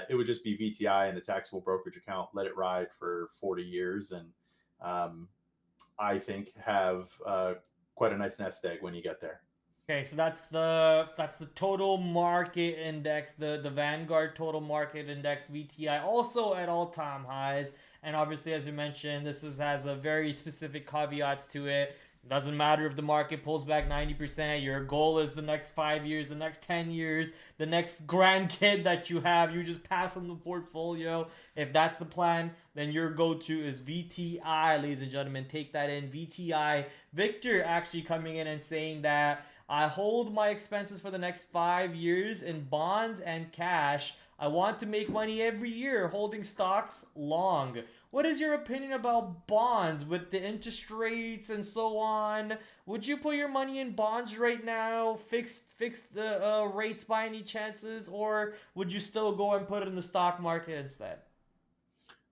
it would just be VTI and a taxable brokerage account, let it ride for 40 years. And I think have quite a nice nest egg when you get there. Okay, so that's the total market index, the Vanguard total market index VTI, also at all-time highs. And obviously, as you mentioned, has a very specific caveats to it. Doesn't matter if the market pulls back 90%. Your goal is the next 5 years, the next 10 years, the next grandkid that you have. You just pass on the portfolio. If that's the plan, then your go to is VTI, ladies and gentlemen. Take that in. VTI. Victor actually coming in and saying that I hold my expenses for the next 5 years in bonds and cash. I want to make money every year holding stocks long. What is your opinion about bonds with the interest rates and so on? Would you put your money in bonds right now, fix the rates by any chances, or would you still go and put it in the stock market instead?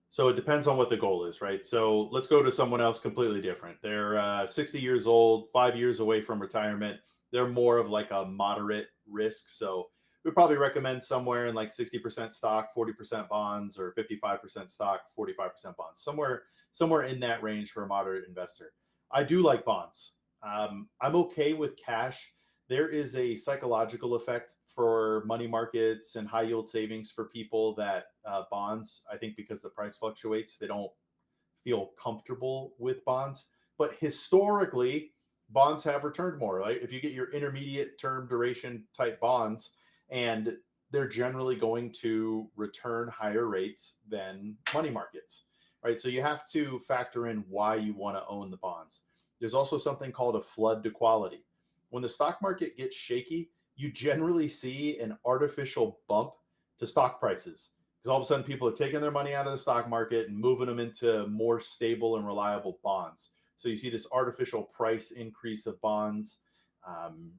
So it depends on what the goal is, right? So let's go to someone else completely different. They're 60 years old, 5 years away from retirement. They're more of like a moderate risk. So we'd probably recommend somewhere in like 60% stock, 40% bonds, or 55% stock, 45% bonds. Somewhere in that range for a moderate investor. I do like bonds. I'm okay with cash. There is a psychological effect for money markets and high yield savings for people that bonds, I think because the price fluctuates, they don't feel comfortable with bonds. But historically, bonds have returned more, right? If you get your intermediate term duration type bonds, and they're generally going to return higher rates than money markets, right? So you have to factor in why you want to own the bonds. There's also something called a flood to quality. When the stock market gets shaky, you generally see an artificial bump to stock prices because all of a sudden people are taking their money out of the stock market and moving them into more stable and reliable bonds. So you see this artificial price increase of bonds. Um,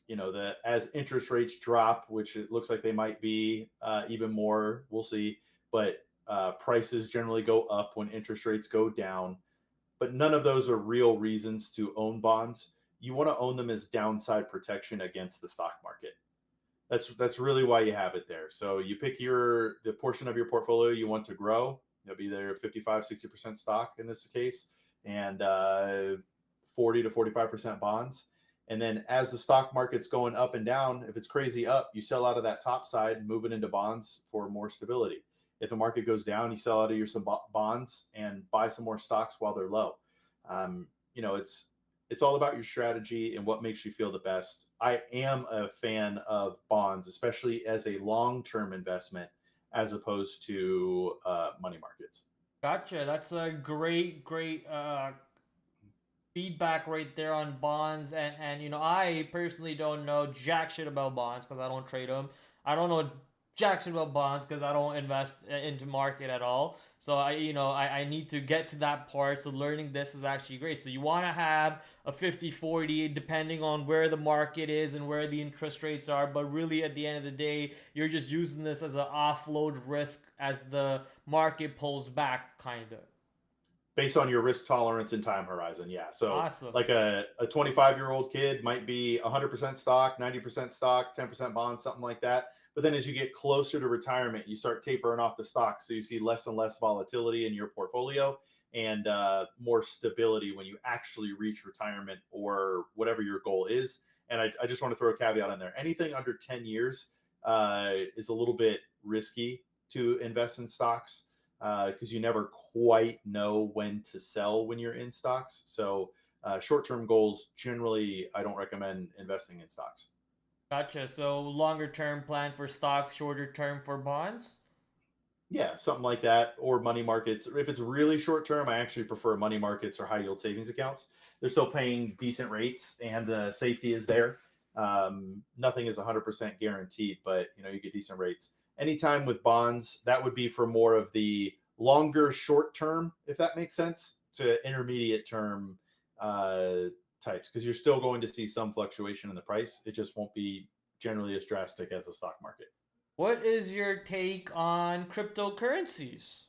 that as interest rates drop, which it looks like they might be even more, we'll see. But prices generally go up when interest rates go down. But none of those are real reasons to own bonds. You want to own them as downside protection against the stock market. That's really why you have it there. So you pick the portion of your portfolio you want to grow. That'll be there 55-60% stock in this case, and 40 to 45% bonds. And then as the stock market's going up and down, if it's crazy up, you sell out of that top side, move it into bonds for more stability. If the market goes down, you sell out of your some bonds and buy some more stocks while they're low. Um, you know, it's all about your strategy and what makes you feel the best. I am a fan of bonds, especially as a long-term investment, as opposed to money markets. Gotcha. That's a great feedback right there on bonds. And I personally don't know jack shit about bonds because I don't trade them. I don't know jack shit about bonds because I don't invest into market at all. So I need to get to that part. So learning this is actually great. So you want to have a 50-40 depending on where the market is and where the interest rates are, but really at the end of the day you're just using this as an offload risk as the market pulls back, kind of. Based on your risk tolerance and time horizon. Yeah. So Awesome. like a 25-year-old kid might be 100% stock, 90% stock, 10% bonds, something like that. But then as you get closer to retirement, you start tapering off the stock. So you see less and less volatility in your portfolio and more stability when you actually reach retirement or whatever your goal is. And I just want to throw a caveat in there. Anything under 10 years is a little bit risky to invest in stocks because you never quite know when to sell when you're in stocks. So short-term goals, generally, I don't recommend investing in stocks. Gotcha. So longer term plan for stocks, shorter term for bonds. Yeah, something like that, or money markets. If it's really short term, I actually prefer money markets or high yield savings accounts. They're still paying decent rates, and the safety is there. Nothing is 100% guaranteed, but you get decent rates. Anytime with bonds, that would be for more of the longer short term, if that makes sense, to intermediate term types, because you're still going to see some fluctuation in the price. It just won't be generally as drastic as the stock market. What is your take on cryptocurrencies?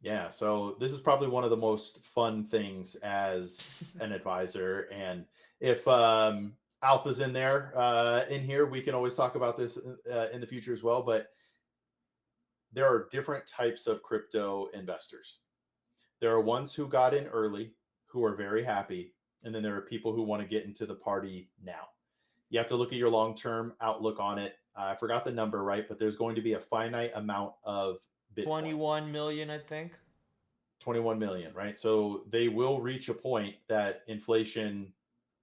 Yeah, so this is probably one of the most fun things as an advisor. And if Alpha's in there, in here, we can always talk about this in the future as well. But there are different types of crypto investors. There are ones who got in early, who are very happy. And then there are people who want to get into the party now. You have to look at your long term outlook on it. I forgot the number, right? But there's going to be a finite amount of Bitcoin. 21 million, I think. 21 million, right? So they will reach a point that inflation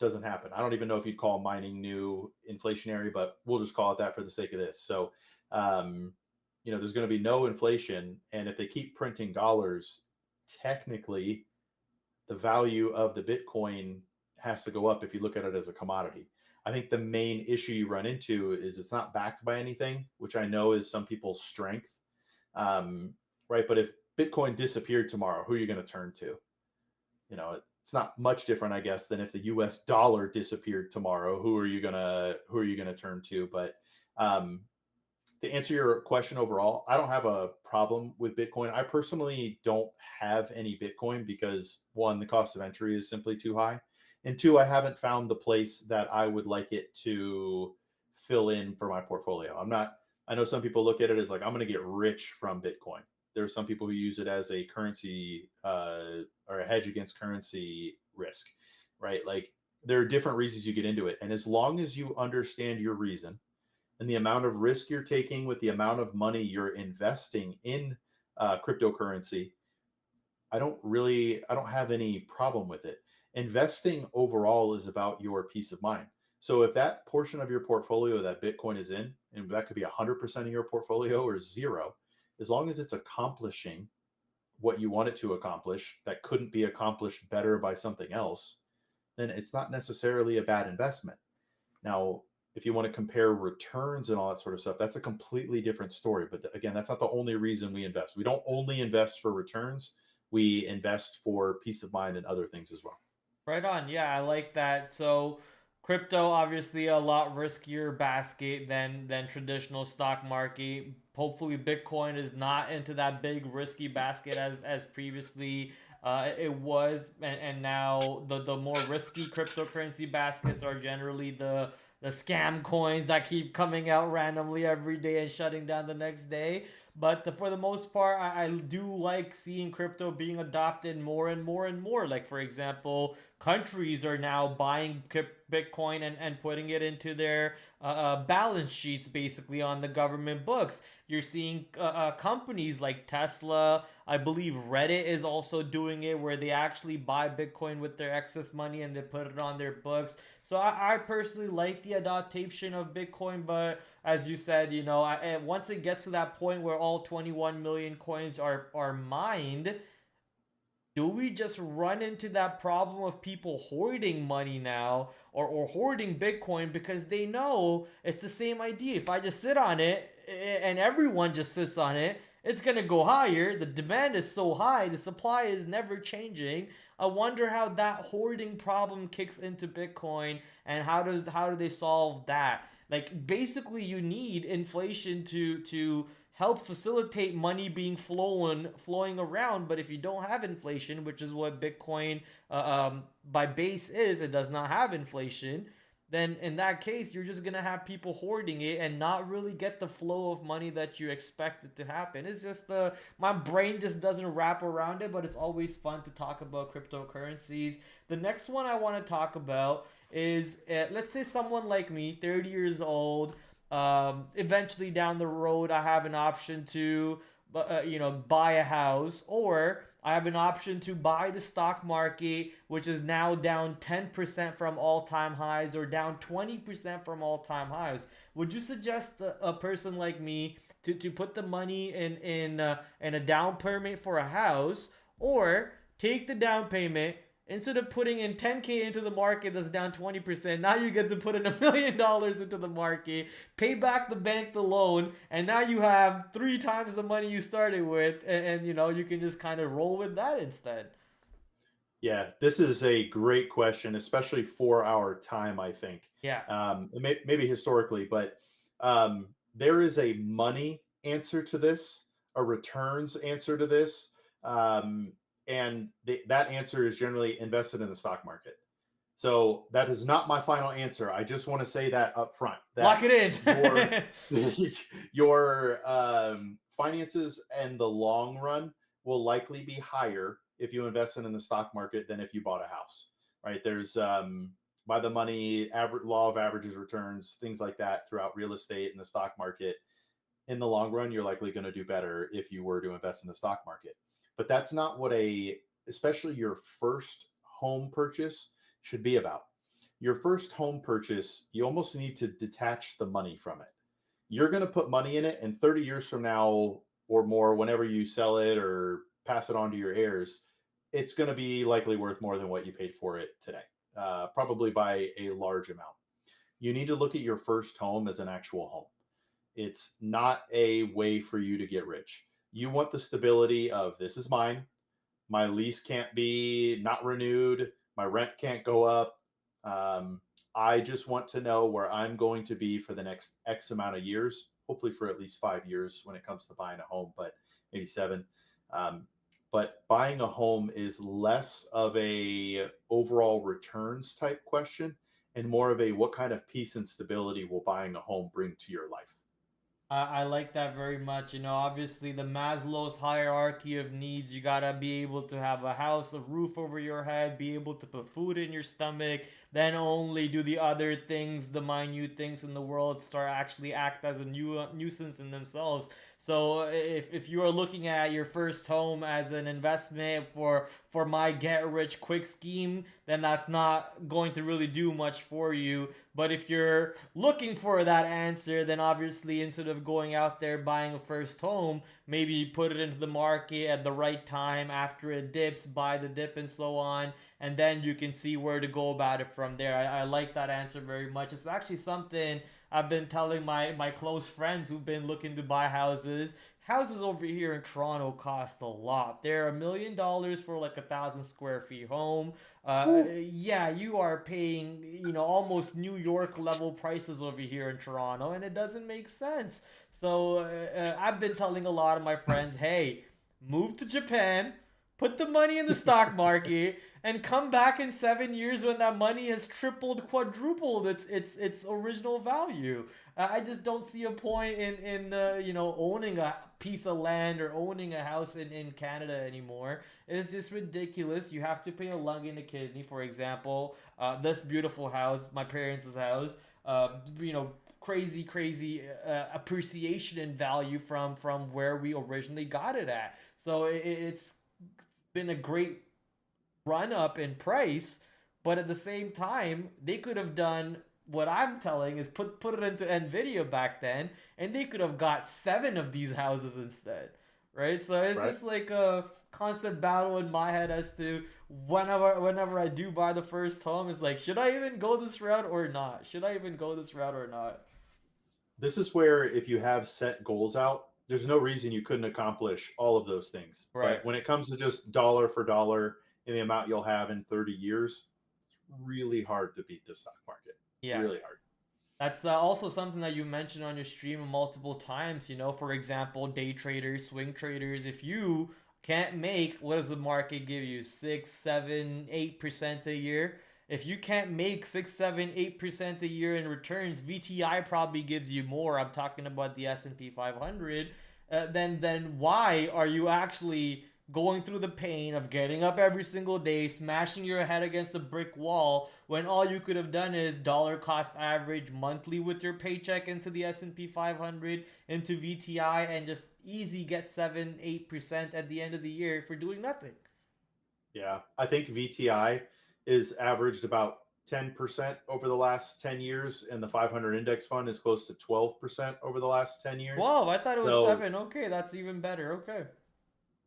doesn't happen. I don't even know if you'd call mining new inflationary, but we'll just call it that for the sake of this. So, there's going to be no inflation. And if they keep printing dollars, technically, the value of the Bitcoin has to go up if you look at it as a commodity. I think the main issue you run into is it's not backed by anything, which I know is some people's strength. Right. But if Bitcoin disappeared tomorrow, who are you going to turn to? It's not much different, I guess, than if the US dollar disappeared tomorrow. Who are you gonna turn to? But to answer your question overall, I don't have a problem with Bitcoin. I personally don't have any Bitcoin because one, the cost of entry is simply too high. And two, I haven't found the place that I would like it to fill in for my portfolio. I know some people look at it as like, I'm going to get rich from Bitcoin. There are some people who use it as a currency or a hedge against currency risk, right? Like there are different reasons you get into it. And as long as you understand your reason, and the amount of risk you're taking with the amount of money you're investing in cryptocurrency, I don't have any problem with it. Investing overall is about your peace of mind. So if that portion of your portfolio that Bitcoin is in, and that could be 100% of your portfolio or zero, as long as it's accomplishing what you want it to accomplish, that couldn't be accomplished better by something else, then it's not necessarily a bad investment. Now, if you want to compare returns and all that sort of stuff, that's a completely different story. But again, that's not the only reason we invest. We don't only invest for returns. We invest for peace of mind and other things as well. Right on. Yeah, I like that. So crypto obviously a lot riskier basket than traditional stock market. Hopefully Bitcoin is not into that big risky basket as previously it was, and now the more risky cryptocurrency baskets are generally the scam coins that keep coming out randomly every day and shutting down the next day. But for the most part, I do like seeing crypto being adopted more and more and more. Like, for example, countries are now buying Bitcoin and putting it into their balance sheets, basically on the government books. You're seeing companies like Tesla. I believe Reddit is also doing it, where they actually buy Bitcoin with their excess money and they put it on their books. So I personally like the adaptation of Bitcoin, but as you said, once it gets to that point where all 21 million coins are mined, do we just run into that problem of people hoarding money now, or hoarding Bitcoin because they know it's the same idea? If I just sit on it and everyone just sits on it, it's going to go higher. The demand is so high, the supply is never changing. I wonder how that hoarding problem kicks into Bitcoin, and how do they solve that? Like, basically you need inflation to help facilitate money being flowing around. But if you don't have inflation, which is what Bitcoin by base is, it does not have inflation, then in that case you're just gonna have people hoarding it and not really get the flow of money that you expect it to happen. It's just my brain just doesn't wrap around it. But it's always fun to talk about cryptocurrencies. The next one I want to talk about is, let's say someone like me, 30 years old. Eventually down the road, I have an option to, buy a house, or I have an option to buy the stock market, which is now down 10% from all-time highs, or down 20% from all-time highs. Would you suggest a person like me to put the money in a down payment for a house, or take the down payment? Instead of putting in 10K into the market that's down 20%, now you get to put in $1 million into the market, pay back the bank the loan, and now you have 3 times the money you started with, and you can just kind of roll with that instead. Yeah, this is a great question, especially for our time, I think. Yeah. Maybe historically, but there is a money answer to this, a returns answer to this. And that answer is generally invested in the stock market. So that is not my final answer. I just want to say that up front. Lock That it in. your finances in the long run will likely be higher if you invest in the stock market than if you bought a house. Right? There's by the money law of averages returns, things like that throughout real estate and the stock market. In the long run, you're likely going to do better if you were to invest in the stock market. But that's not what especially your first home purchase should be about. Your first home purchase, you almost need to detach the money from it. You're going to put money in it, and 30 years from now or more, whenever you sell it or pass it on to your heirs, it's going to be likely worth more than what you paid for it today, probably by a large amount. You need to look at your first home as an actual home. It's not a way for you to get rich. You want the stability of, this is mine. My lease can't be not renewed. My rent can't go up. Um, I just want to know where I'm going to be for the next X amount of years, hopefully for at least 5 years when it comes to buying a home, but maybe 7. Um, but buying a home is less of a overall returns type question and more of a, what kind of peace and stability will buying a home bring to your life? I like that very much. You know, obviously the Maslow's hierarchy of needs, you gotta be able to have a house, a roof over your head, be able to put food in your stomach, then only do the other things, the minute things in the world start actually act as a nuisance in themselves. So if you are looking at your first home as an investment for my get rich quick scheme, then that's not going to really do much for you. But if you're looking for that answer, then obviously instead of going out there buying a first home, maybe put it into the market at the right time after it dips, buy the dip and so on, and then you can see where to go about it from there. I like that answer very much. It's actually something I've been telling my close friends who've been looking to buy houses. Houses over here in Toronto cost a lot. They're $1 million for like 1,000 square feet home. Yeah, you are paying, almost New York level prices over here in Toronto, and it doesn't make sense. So I've been telling a lot of my friends, hey, move to Japan, put the money in the stock market, and come back in 7 years when that money has tripled, quadrupled its original value. I just don't see a point in owning a piece of land or owning a house in Canada anymore. It's just ridiculous. You have to pay a lung and a kidney. For example, this beautiful house, my parents' house, crazy appreciation in value from where we originally got it at. So it's been a great run up in price, but at the same time, they could have done what I'm telling is put it into Nvidia back then, and they could have got 7 of these houses instead, right? So it's Right. just like a constant battle in my head as to whenever I do buy the first home, it's like, should I even go this route or not? Should I even go this route or not? This is where, if you have set goals out, there's no reason you couldn't accomplish all of those things. Right. But when it comes to just dollar for dollar in the amount you'll have in 30 years, it's really hard to beat the stock market. Yeah. Really hard. That's also something that you mentioned on your stream multiple times. For example, day traders, swing traders. If you can't make, what does the market give you? 6, 7, 8% a year. If you can't make 6, 7, 8% a year in returns, VTI probably gives you more. I'm talking about the S&P 500. Then why are you actually going through the pain of getting up every single day, smashing your head against a brick wall when all you could have done is dollar cost average monthly with your paycheck into the S&P 500, into VTI, and just easy get 7, 8% at the end of the year for doing nothing? Yeah. I think VTI is averaged about 10% over the last 10 years, and the 500 index fund is close to 12% over the last 10 years. Whoa, I thought it was So, 7. Okay, that's even better. Okay.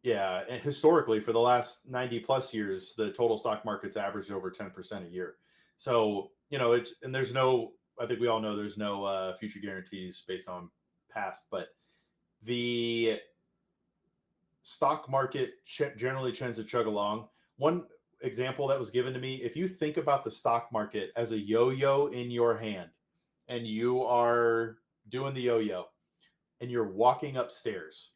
yeah, and historically, for the last 90 plus years, the total stock market's averaged over 10% a year. So, and there's no, I think we all know there's no future guarantees based on past, but the stock market generally tends to chug along. One example that was given to me, if you think about the stock market as a yo yo in your hand, and you are doing the yo yo and you're walking upstairs,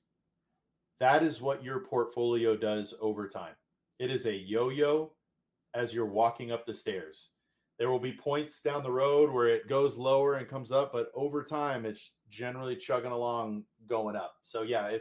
that is what your portfolio does over time. It is a yo yo as you're walking up the stairs. There will be points down the road where it goes lower and comes up, but over time, it's generally chugging along, going up. So yeah,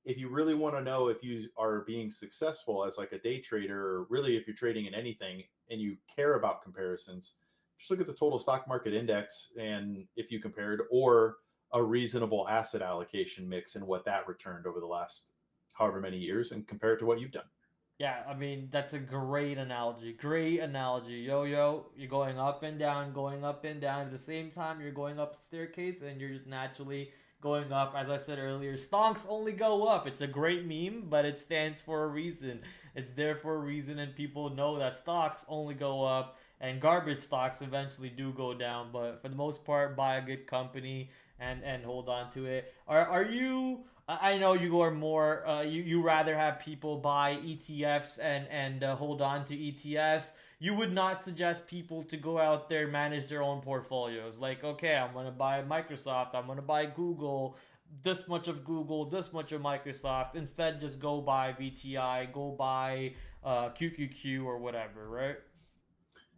if you really want to know if you are being successful as like a day trader, or really if you're trading in anything and you care about comparisons, just look at the total stock market index, and if you compared, or a reasonable asset allocation mix and what that returned over the last however many years and compare it to what you've done. Yeah, I mean, that's a great analogy. Great analogy. Yo, you're going up and down, going up and down. At the same time, you're going up the staircase and you're just naturally going up. As I said earlier, stonks only go up. It's a great meme, but it stands for a reason. It's there for a reason, and people know that stocks only go up and garbage stocks eventually do go down. But for the most part, buy a good company and hold on to it. Are you I know you are more. You rather have people buy ETFs and hold on to ETFs. You would not suggest people to go out there and manage their own portfolios. Like, okay, I'm gonna buy Microsoft. I'm gonna buy Google. This much of Google. This much of Microsoft. Instead, just go buy VTI. Go buy QQQ or whatever. Right?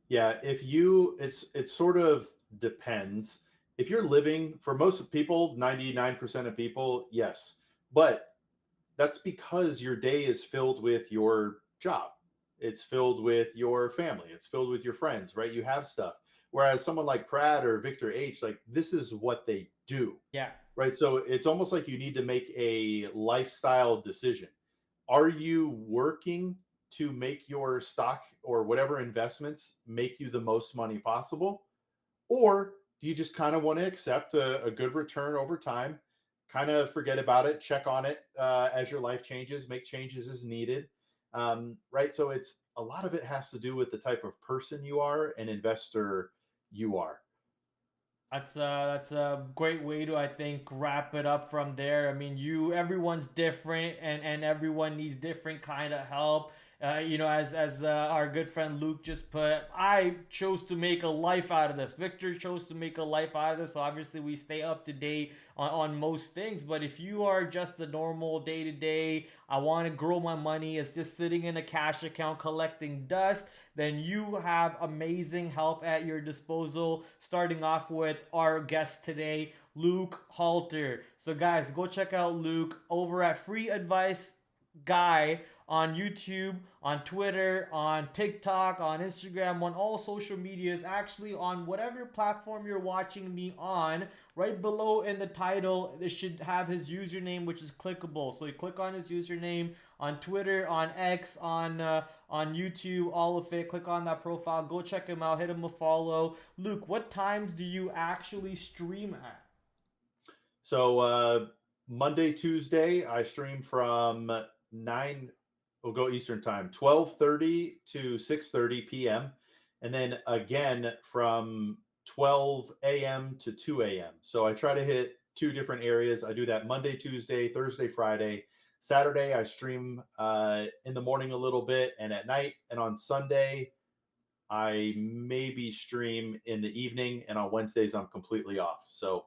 Yeah, if you, it sort of depends. If you're living, for most people, 99% of people, yes. But that's because your day is filled with your job. It's filled with your family. It's filled with your friends, right? You have stuff. Whereas someone like Prad or Victor H, like this is what they do, Yeah. right? So it's almost like you need to make a lifestyle decision. Are you working to make your stock or whatever investments make you the most money possible? Or do you just kind of want to accept a good return over time, kind of forget about it, check on it as your life changes, make changes as needed? Right. So it's a lot of it has to do with the type of person you are and investor you are. That's a great way to, I think, wrap it up from there. I mean, everyone's different, and everyone needs different kind of help. As our good friend Luke just put, I chose to make a life out of this. Victor chose to make a life out of this. So obviously, we stay up to date on most things. But if you are just a normal day to day, I want to grow my money. It's just sitting in a cash account collecting dust. Then you have amazing help at your disposal. Starting off with our guest today, Luke Halter. So guys, go check out Luke over at Free Advice Guy on YouTube, on Twitter, on TikTok, on Instagram, on all social medias, actually on whatever platform you're watching me on. Right below in the title, it should have his username, which is clickable. So you click on his username on Twitter, on X, on YouTube, all of it. Click on that profile. Go check him out. Hit him a follow. Luke, what times do you actually stream at? So Monday, Tuesday, I stream from 9, we'll go Eastern time, 12:30 to 6:30 p.m. And then again from 12 a.m. to 2 a.m. So I try to hit two different areas. I do that Monday, Tuesday, Thursday, Friday. Saturday, I stream in the morning a little bit and at night. And on Sunday, I maybe stream in the evening. And on Wednesdays, I'm completely off. So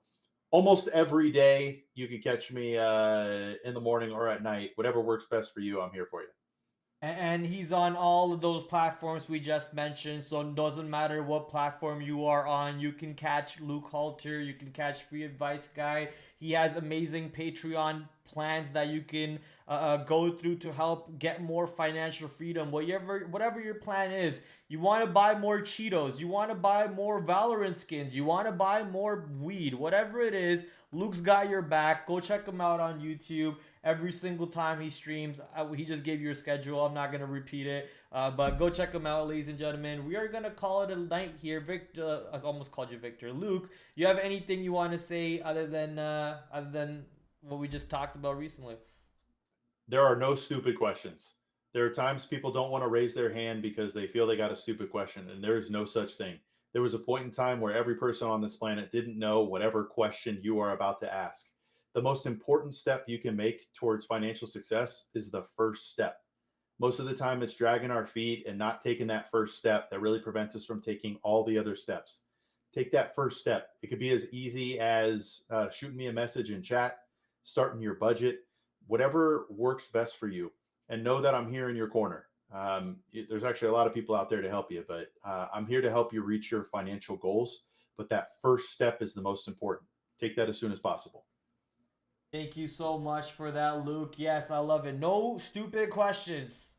almost every day, you can catch me in the morning or at night. Whatever works best for you, I'm here for you. And he's on all of those platforms we just mentioned. So it doesn't matter what platform you are on. You can catch Luke Halter. You can catch Free Advice Guy. He has amazing Patreon plans that you can go through to help get more financial freedom. Whatever your plan is, you want to buy more Cheetos, you want to buy more Valorant skins, you want to buy more weed, whatever it is, Luke's got your back. Go check him out on YouTube. Every single time he streams, he just gave you a schedule. I'm not gonna repeat it, but go check him out, ladies and gentlemen. We are gonna call it a night here. Victor, I almost called you Victor. Luke, you have anything you want to say other than what we just talked about recently? There are no stupid questions. There are times people don't want to raise their hand because they feel they got a stupid question, and there is no such thing. There was a point in time where every person on this planet didn't know whatever question you are about to ask. The most important step you can make towards financial success is the first step. Most of the time, it's dragging our feet and not taking that first step that really prevents us from taking all the other steps. Take that first step. It could be as easy as shooting me a message in chat, starting your budget, whatever works best for you. And know that I'm here in your corner. There's actually a lot of people out there to help you, but I'm here to help you reach your financial goals. But that first step is the most important. Take that as soon as possible. Thank you so much for that, Luke. Yes, I love it. No stupid questions.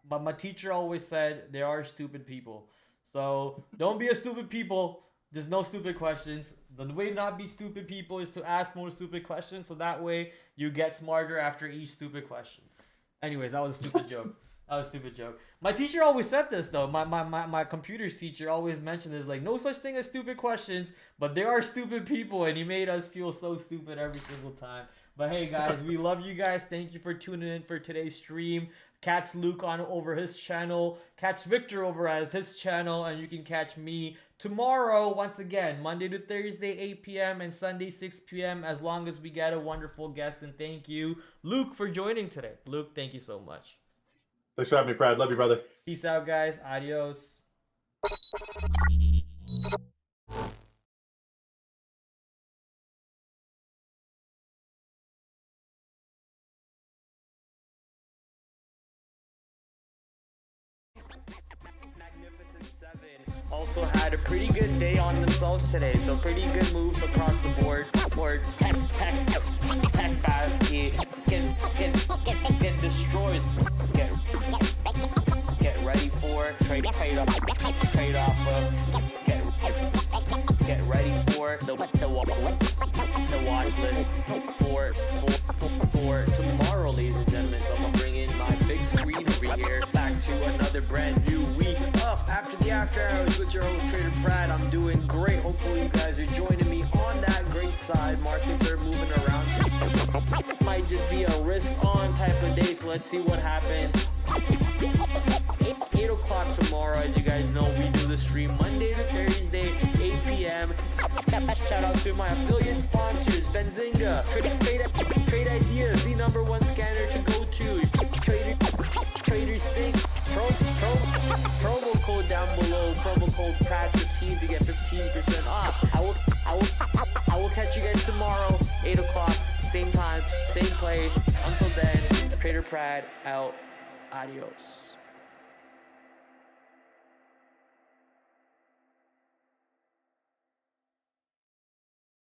But my teacher always said there are stupid people. So don't be a stupid people. There's no stupid questions. The way to not be stupid people is to ask more stupid questions. So that way you get smarter after each stupid question. Anyways, that was a stupid joke. That was a stupid joke. My teacher always said this though. My computers teacher always mentioned this, like, no such thing as stupid questions, but there are stupid people, and he made us feel so stupid every single time. But hey guys, we love you guys. Thank you for tuning in for today's stream. Catch Luke on over his channel. Catch Victor over as his channel, and you can catch me tomorrow once again, Monday to Thursday 8 p.m. and Sunday 6 p.m. as long as we get a wonderful guest. And thank you, Luke, for joining today. Luke, thank you so much. Thanks for having me, Prad. Love you, brother. Peace out, guys. Adios. Magnificent Seven also had a pretty good day on themselves today, so pretty good moves across the board. Or tech basket get destroyed. Get ready for trade off of. Get ready for the watch list for tomorrow, ladies and gentlemen. So I'm gonna bring in my big screen over here, back to another brand new week of After the After Hours with your host TraderPrad. I'm doing great. Hopefully you guys are joining me on that great side. Markets are moving around. Might just be a risk on type of day, so let's see what happens. 8 o'clock tomorrow. As you guys know, we do the stream Monday to Thursday, 8 p.m. Shout out to my affiliate sponsors, Benzinga, Trade Ideas, the #1 scanner to go to, Trader Sync, promo code down below, promo code PRAD15 to get 15% off. I will catch you guys tomorrow, 8 o'clock, same time, same place. Until then, TraderPrad out. Adios.